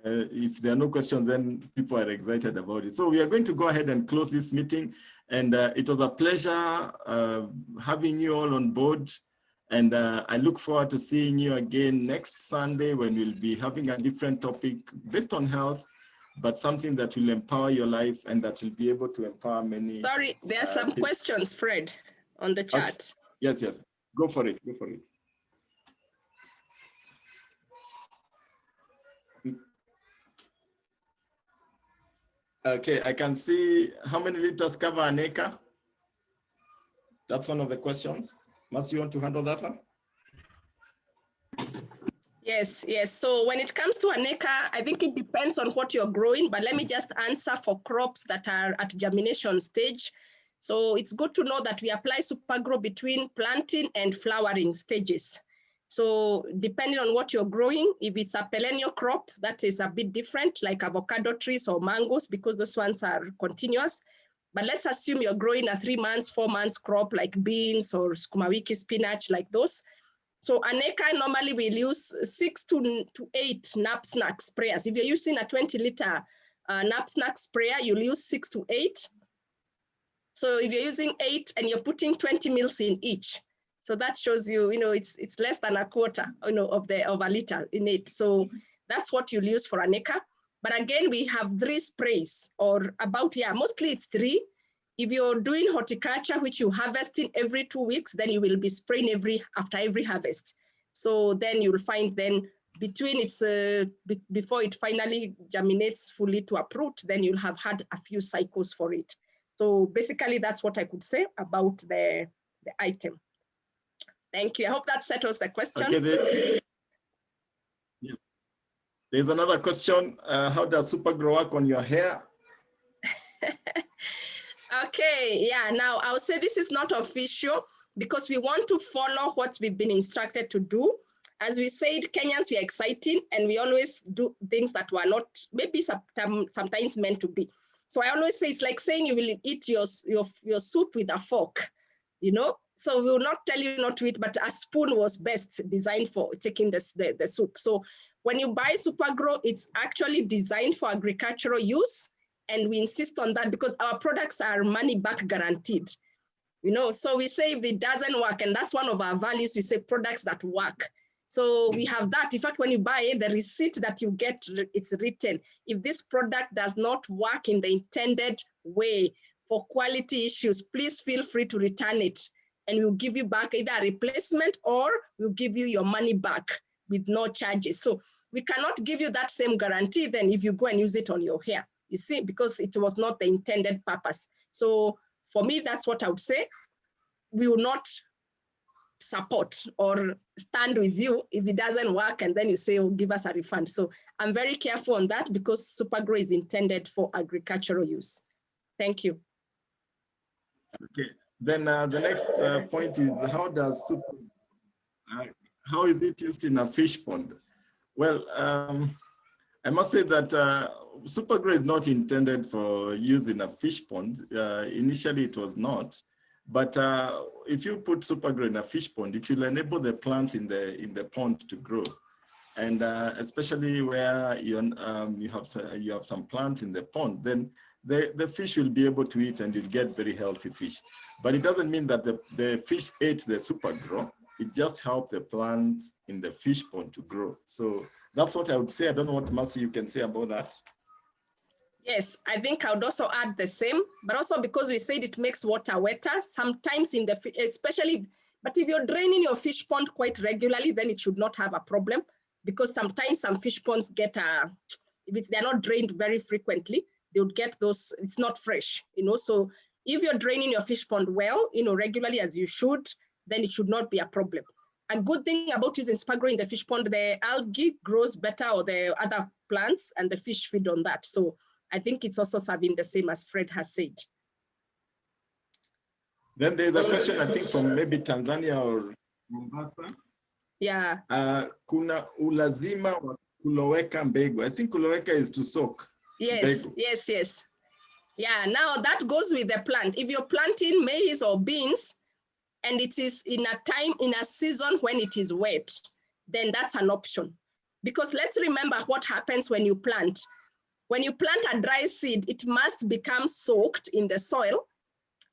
If there are no questions, then people are excited about it. So we are going to go ahead and close this meeting. And it was a pleasure having you all on board. And I look forward to seeing you again next Sunday when we'll be having a different topic based on health. but something that will empower your life and that will be able to empower many. Sorry, there are some questions, Fred, on the chat. Okay. Yes, yes. Go for it. Go for it. Okay, I can see how many liters cover an acre. That's one of the questions. Mercy, you want to handle that one? Yes, yes. So when it comes to an acre, I think it depends on what you're growing, but let me just answer for crops that are at germination stage. So it's good to know that we apply Supergro between planting and flowering stages. So depending on what you're growing, if it's a perennial crop, that is a bit different, like avocado trees or mangoes, because those ones are continuous. But let's assume you're growing a 3 months, 4 months crop like beans or sukuma wiki, spinach, like those. So an acre normally we'll use 6 to 8 knapsack sprayers. If you're using a 20-liter knapsack sprayer, you'll use 6 to 8. So if you're using 8 and you're putting 20 mils in each, so that shows you, it's less than a quarter, of a liter in it. So that's what you'll use for an acre. But again, we have 3 sprays, or about, mostly it's 3. If you're doing horticulture, which you harvesting every 2 weeks, then you will be spraying after every harvest. So then you'll find between before it finally germinates fully to uproot, then you'll have had a few cycles for it. So basically, that's what I could say about the item. Thank you. I hope that settles the question. Okay, there's another question. How does Supergro work on your hair? Okay, now I'll say this is not official because we want to follow what we've been instructed to do. As we said, Kenyans, we are exciting and we always do things that were not maybe sometimes meant to be. So I always say it's like saying you will eat your soup with a fork, So we will not tell you not to eat, but a spoon was best designed for taking the soup. So when you buy Supergro, it's actually designed for agricultural use. And we insist on that because our products are money back guaranteed. So we say if it doesn't work, and that's one of our values, we say products that work. So we have that. In fact, when you buy the receipt that you get, it's written, if this product does not work in the intended way for quality issues, please feel free to return it. And we'll give you back either a replacement or we'll give you your money back with no charges. So we cannot give you that same guarantee then if you go and use it on your hair, you see, because it was not the intended purpose. So for me, that's what I would say. We will not support or stand with you if it doesn't work and then you say, oh, give us a refund. So I'm very careful on that because Supergro is intended for agricultural use. Thank you. Okay, then the next point is how is it used in a fish pond? Well, I must say that Supergro is not intended for use in a fish pond. Initially, it was not. But if you put Supergro in a fish pond, it will enable the plants in the pond to grow. And especially where you have some plants in the pond, then the fish will be able to eat and you'll get very healthy fish. But it doesn't mean that the fish ate the Supergro. It just helped the plants in the fish pond to grow. So that's what I would say. I don't know what, Mercy, you can say about that. Yes, I think I would also add the same, but also because we said it makes water wetter, sometimes especially, but if you're draining your fish pond quite regularly, then it should not have a problem because sometimes some fish ponds get, if they're not drained very frequently, they would get those, it's not fresh, so if you're draining your fish pond well, regularly as you should, then it should not be a problem. A good thing about using Supergro in the fish pond, the algae grows better or the other plants and the fish feed on that. So I think it's also serving the same as Fred has said. Then there's a question, I think, from maybe Tanzania or Mombasa. Yeah. Kuna ulazima wa kuloweka mbegu. I think kuloweka is to soak. Yes, mbegu. yes. Yeah, now that goes with the plant. If you're planting maize or beans, and it is in a season when it is wet, then that's an option. Because let's remember what happens when you plant. When you plant a dry seed, it must become soaked in the soil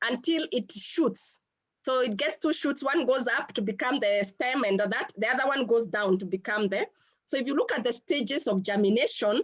until it shoots. So it gets 2 shoots. One goes up to become the stem and the other one goes down to become the. So if you look at the stages of germination,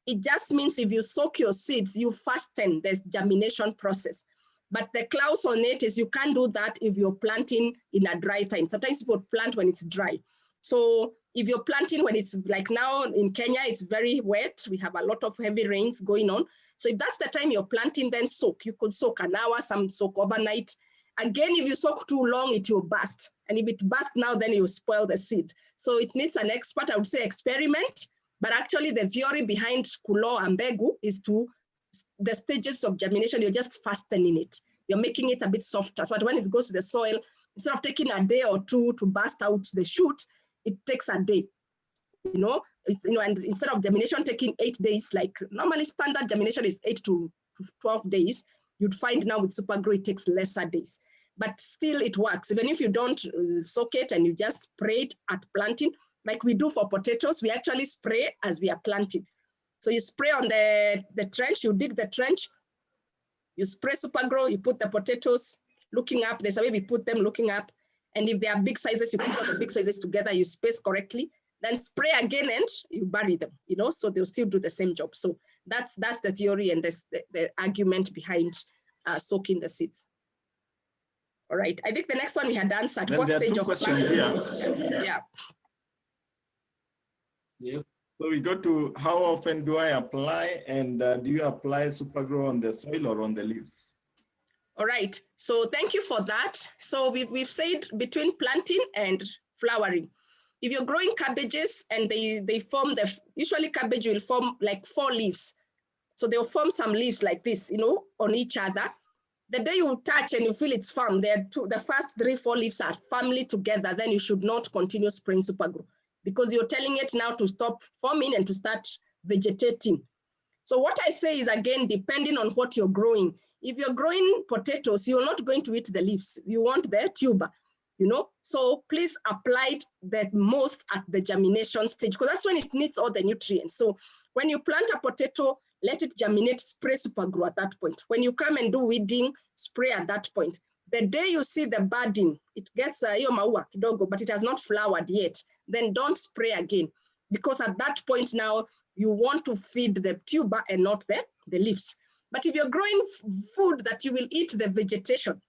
It just means if you soak your seeds, you fasten the germination process. But the clause on it is you can't do that if you're planting in a dry time. Sometimes people plant when it's dry. So if you're planting when it's like now in Kenya, it's very wet. We have a lot of heavy rains going on. So if that's the time you're planting, then soak. You could soak an hour, some soak overnight. Again, if you soak too long, it will burst. And if it bursts now, then you spoil the seed. So it needs an expert, I would say experiment. But actually the theory behind kulo and mbegu is the stages of germination, you're just fastening it. You're making it a bit softer. So that when it goes to the soil, instead of taking a day or two to burst out the shoot, it takes a day. And instead of germination taking 8 days, like normally standard germination is 8 to 12 days, you'd find now with Supergro, it takes lesser days. But still it works. Even if you don't soak it and you just spray it at planting, like we do for potatoes, we actually spray as we are planting. So you spray on the trench, you dig the trench, you spray Supergro, you put the potatoes looking up. There's a way we put them looking up. And if they are big sizes, you put all the big sizes together, you space correctly, then spray again and you bury them, so they'll still do the same job. So that's the theory and the argument behind soaking the seeds. All right, I think the next one we had answered. Then what there are stage two of questions here. Yeah. Yes. So we go to how often do I apply, and do you apply Supergro on the soil or on the leaves? All right, so thank you for that. So we've said between planting and flowering. If you're growing cabbages and they form usually cabbage will form like 4 leaves. So they'll form some leaves like this, on each other. The day you touch and you feel it's firm, the first 3-4 leaves are firmly together, then you should not continue spraying Supergro because you're telling it now to stop forming and to start vegetating. So what I say is, again, depending on what you're growing. If you're growing potatoes, you're not going to eat the leaves. You want the tuber, So please apply it the most at the germination stage because that's when it needs all the nutrients. So when you plant a potato, let it germinate, spray Supergro at that point. When you come and do weeding, spray at that point. The day you see the budding, it gets maua kidogo, but it has not flowered yet, then don't spray again. Because at that point now, you want to feed the tuber and not the leaves. But if you're growing food that you will eat the vegetation,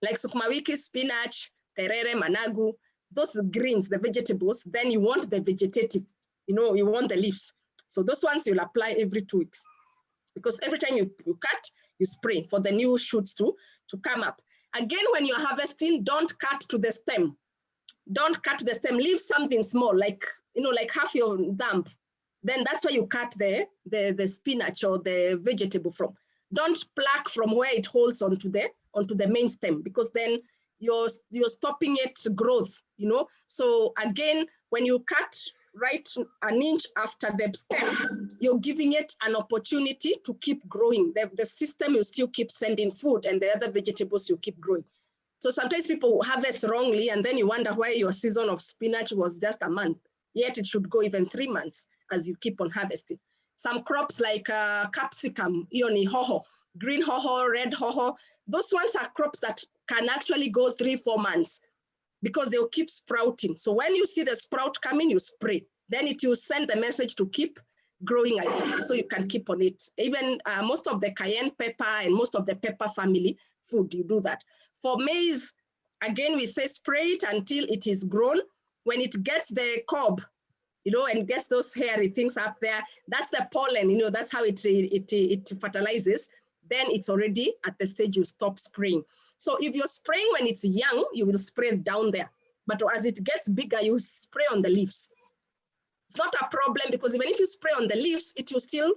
like sukuma wiki, spinach, terere, managu, those greens, the vegetables, then you want the vegetative, you want the leaves. So those ones you'll apply every 2 weeks. Because every time you cut, you spray for the new shoots to come up. Again, when you're harvesting, don't cut to the stem. Don't cut to the stem. Leave something small, like half your thumb. Then that's where you cut the spinach or the vegetable from. Don't pluck from where it holds onto the main stem, because then you're stopping its growth, So again, when you cut right an inch after the stem, you're giving it an opportunity to keep growing. The system will still keep sending food, and the other vegetables will keep growing. So sometimes people harvest wrongly, and then you wonder why your season of spinach was just a month, yet it should go even 3 months as you keep on harvesting. Some crops like capsicum, ioni hoho, green hoho, red hoho, those ones are crops that can actually go 3-4 months because they'll keep sprouting. So when you see the sprout coming, you spray. Then it will send the message to keep growing again, so you can keep on it. Even most of the cayenne pepper and most of the pepper family food, you do that. For maize, again, we say spray it until it is grown. When it gets the cob, and gets those hairy things up there, that's the pollen, that's how it fertilizes. Then it's already at the stage you stop spraying. So if you're spraying when it's young, you will spray down there. But as it gets bigger, you spray on the leaves. It's not a problem because even if you spray on the leaves, it will still,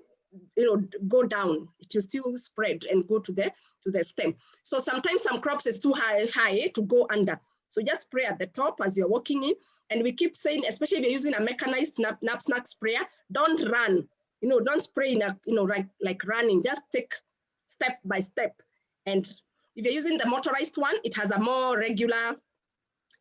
go down. It will still spread and go to the stem. So sometimes some crops is too high to go under. So just spray at the top as you're walking in. And we keep saying, especially if you're using a mechanized knapsack sprayer, don't run. Don't spray like running. Just take step by step. And if you're using the motorized one, it has a more regular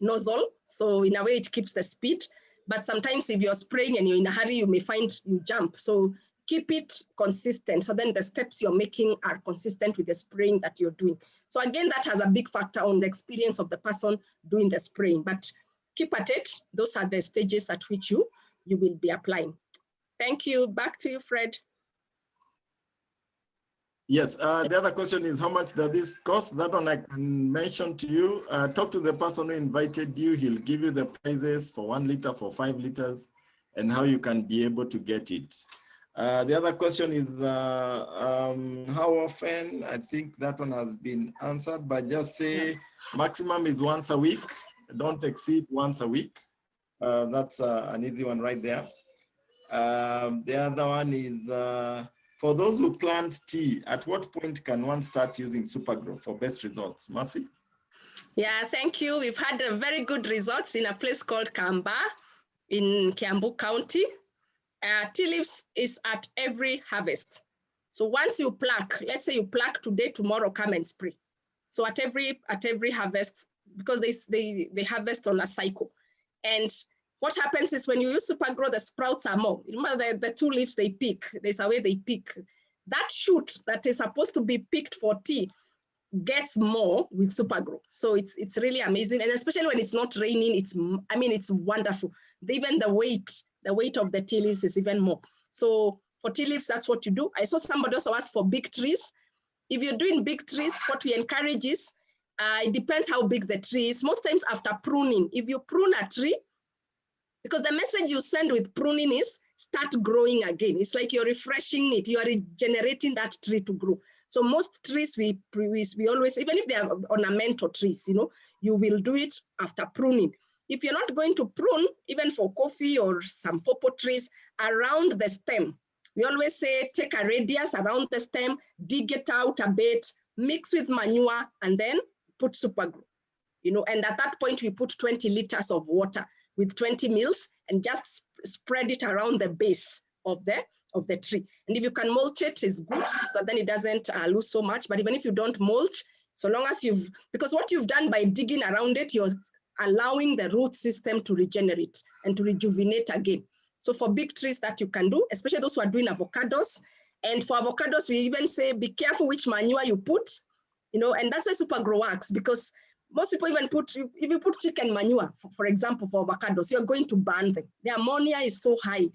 nozzle. So in a way, it keeps the speed. But sometimes if you're spraying and you're in a hurry, you may find you jump. So keep it consistent. So then the steps you're making are consistent with the spraying that you're doing. So again, that has a big factor on the experience of the person doing the spraying. But keep at it. Those are the stages at which you will be applying. Thank you. Back to you, Fred. Yes, the other question is how much does this cost? That one I can mention to you. Talk to the person who invited you. He'll give you the prices for 1 liter, for 5 liters, and how you can be able to get it. The other question is how often? I think that one has been answered, but just say maximum is once a week. Don't exceed once a week. That's an easy one right there. The other one is, for those who plant tea, at what point can one start using Supergro for best results? Mercy? Yeah, thank you. We've had a very good results in a place called Shamba in Kiambu County. Tea leaves is at every harvest. So once you pluck, let's say you pluck today, tomorrow come and spray. So at every harvest, because they harvest on a cycle. And what happens is when you use Supergro, the sprouts are more. Remember the 2 leaves they pick, there's a way they pick. That shoot that is supposed to be picked for tea gets more with Supergro. So it's really amazing. And especially when it's not raining, it's wonderful. Even the weight of the tea leaves is even more. So for tea leaves, that's what you do. I saw somebody also asked for big trees. If you're doing big trees, what we encourage is, it depends how big the tree is. Most times after pruning, if you prune a tree, because the message you send with pruning is start growing again. It's like you're refreshing it. You are regenerating that tree to grow. So most trees we always, even if they are ornamental trees, you will do it after pruning. If you're not going to prune, even for coffee or some pawpaw trees, around the stem, we always say take a radius around the stem, dig it out a bit, mix with manure, and then put Supergro. And at that point we put 20 liters of water with 20 mils and just spread it around the base of the tree. And if you can mulch it, it's good, so then it doesn't lose so much. But even if you don't mulch, so long as because what you've done by digging around it, you're allowing the root system to regenerate and to rejuvenate again. So for big trees that you can do, especially those who are doing avocados, and for avocados, we even say, be careful which manure you put, and that's why Supergro works, because most people even if you put chicken manure, for example, for avocados, you're going to burn them. The ammonia is so high,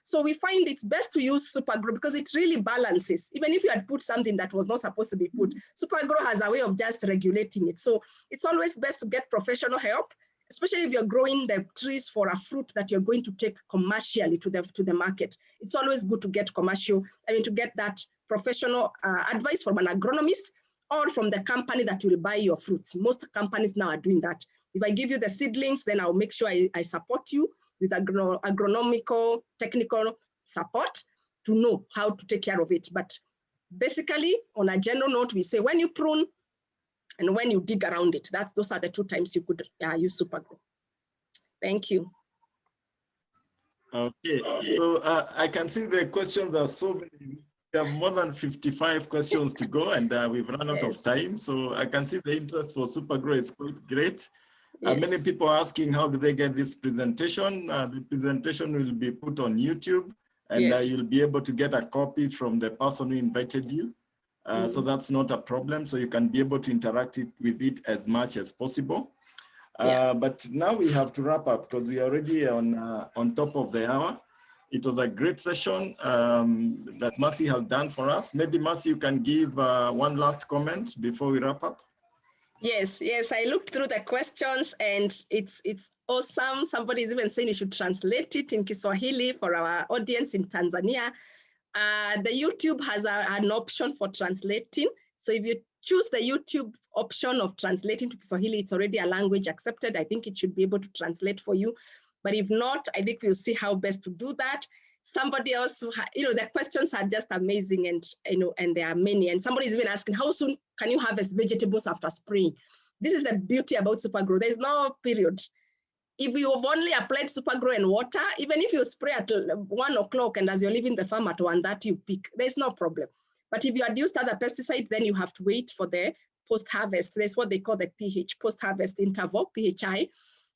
So we find it's best to use Supergro because it really balances. Even if you had put something that was not supposed to be put, Supergro has a way of just regulating it. So it's always best to get professional help, especially if you're growing the trees for a fruit that you're going to take commercially to the market. It's always good to get to get that professional advice from an agronomist or from the company that will buy your fruits. Most companies now are doing that. If I give you the seedlings, then I'll make sure I support you with agronomical, technical support to know how to take care of it. But basically, on a general note, we say when you prune and when you dig around it, those are the 2 times you could use Supergro. Thank you. Okay, so I can see the questions are so many. We have more than 55 questions to go, and we've run out of time. So I can see the interest for Supergro is quite great. Many people are asking how do they get this presentation. The presentation will be put on YouTube, and you'll be able to get a copy from the person who invited you. So that's not a problem. So you can be able to interact with it as much as possible. But now we have to wrap up because we are already on top of the hour. It was a great session that Mercy has done for us. Maybe Mercy, you can give one last comment before we wrap up. Yes, I looked through the questions and it's awesome. Somebody is even saying you should translate it in Kiswahili for our audience in Tanzania. The YouTube has an option for translating. So if you choose the YouTube option of translating to Kiswahili, it's already a language accepted. I think it should be able to translate for you. But if not, I think we'll see how best to do that. Somebody else, the questions are just amazing, and there are many. And somebody is even asking, how soon can you harvest vegetables after spraying? This is the beauty about Supergro. There's no period. If you have only applied Supergro and water, even if you spray at 1 o'clock and as you're leaving the farm at 1:30 you pick, there's no problem. But if you had used other pesticides, then you have to wait for the post-harvest. There's what they call the PH, post-harvest interval, PHI.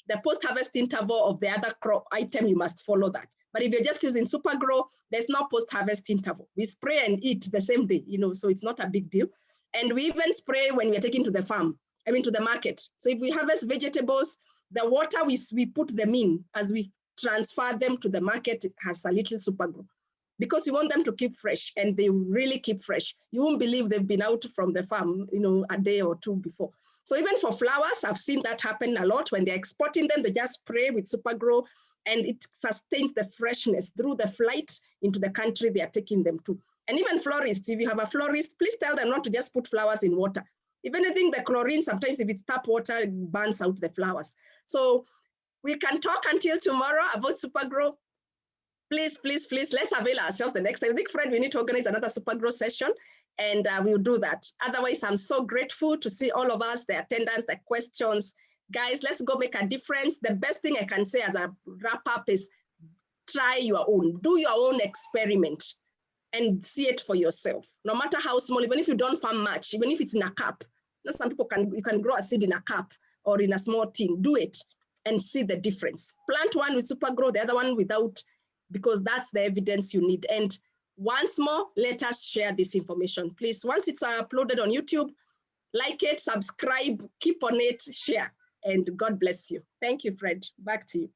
The post-harvest interval of the other crop item, you must follow that. But if you're just using Supergro, there's no post-harvest interval. We spray and eat the same day, so it's not a big deal. And we even spray when we're taking to the farm, to the market. So if we harvest vegetables, the water we put them in as we transfer them to the market as a little Supergro, because you want them to keep fresh, and they really keep fresh. You won't believe they've been out from the farm, a day or two before. So even for flowers, I've seen that happen a lot. When they're exporting them, they just spray with Supergro, and it sustains the freshness through the flight into the country they are taking them to. And even florists, if you have a florist, please tell them not to just put flowers in water. If anything, the chlorine, sometimes if it's tap water, it burns out the flowers. So we can talk until tomorrow about Supergro. Please, please, please, let's avail ourselves the next time. I think, Fred, we need to organize another Supergro session, and we'll do that. Otherwise, I'm so grateful to see all of us, the attendance, the questions. Guys, let's go make a difference. The best thing I can say as a wrap up is try your own, do your own experiment and see it for yourself. No matter how small, even if you don't farm much, even if it's in a cup. Some people you can grow a seed in a cup or in a small tin, do it and see the difference. Plant one with Supergro, the other one without, because that's the evidence you need. And once more, let us share this information. Please, once it's uploaded on YouTube, like it, subscribe, keep on it, share, and God bless you. Thank you, Fred. Back to you.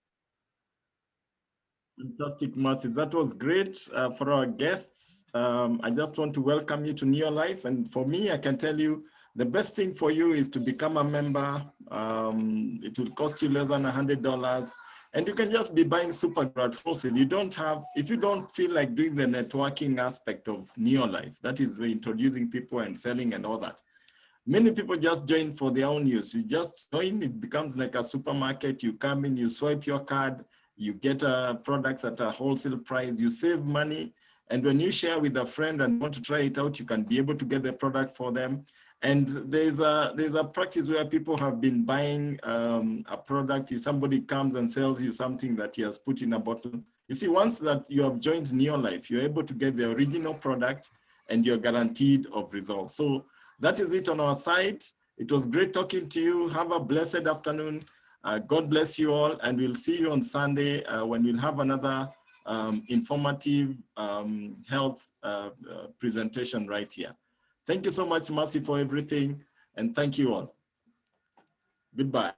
Fantastic, Mercy. That was great for our guests. I just want to welcome you to Neolife. And for me, I can tell you, the best thing for you is to become a member. It will cost you less than $100. And you can just be buying Supergro at wholesale. If you don't feel like doing the networking aspect of Neolife, that is introducing people and selling and all that. Many people just join for their own use. You just join, it becomes like a supermarket. You come in, you swipe your card, you get products at a wholesale price, you save money. And when you share with a friend and want to try it out, you can be able to get the product for them. And there's a practice where people have been buying a product. If somebody comes and sells you something that he has put in a bottle, you see, once that you have joined Neolife, you're able to get the original product and you're guaranteed of results. So that is it on our side. It was great talking to you. Have a blessed afternoon. God bless you all. And we'll see you on Sunday when we'll have another informative health presentation right here. Thank you so much, Mercy, for everything. And thank you all. Goodbye.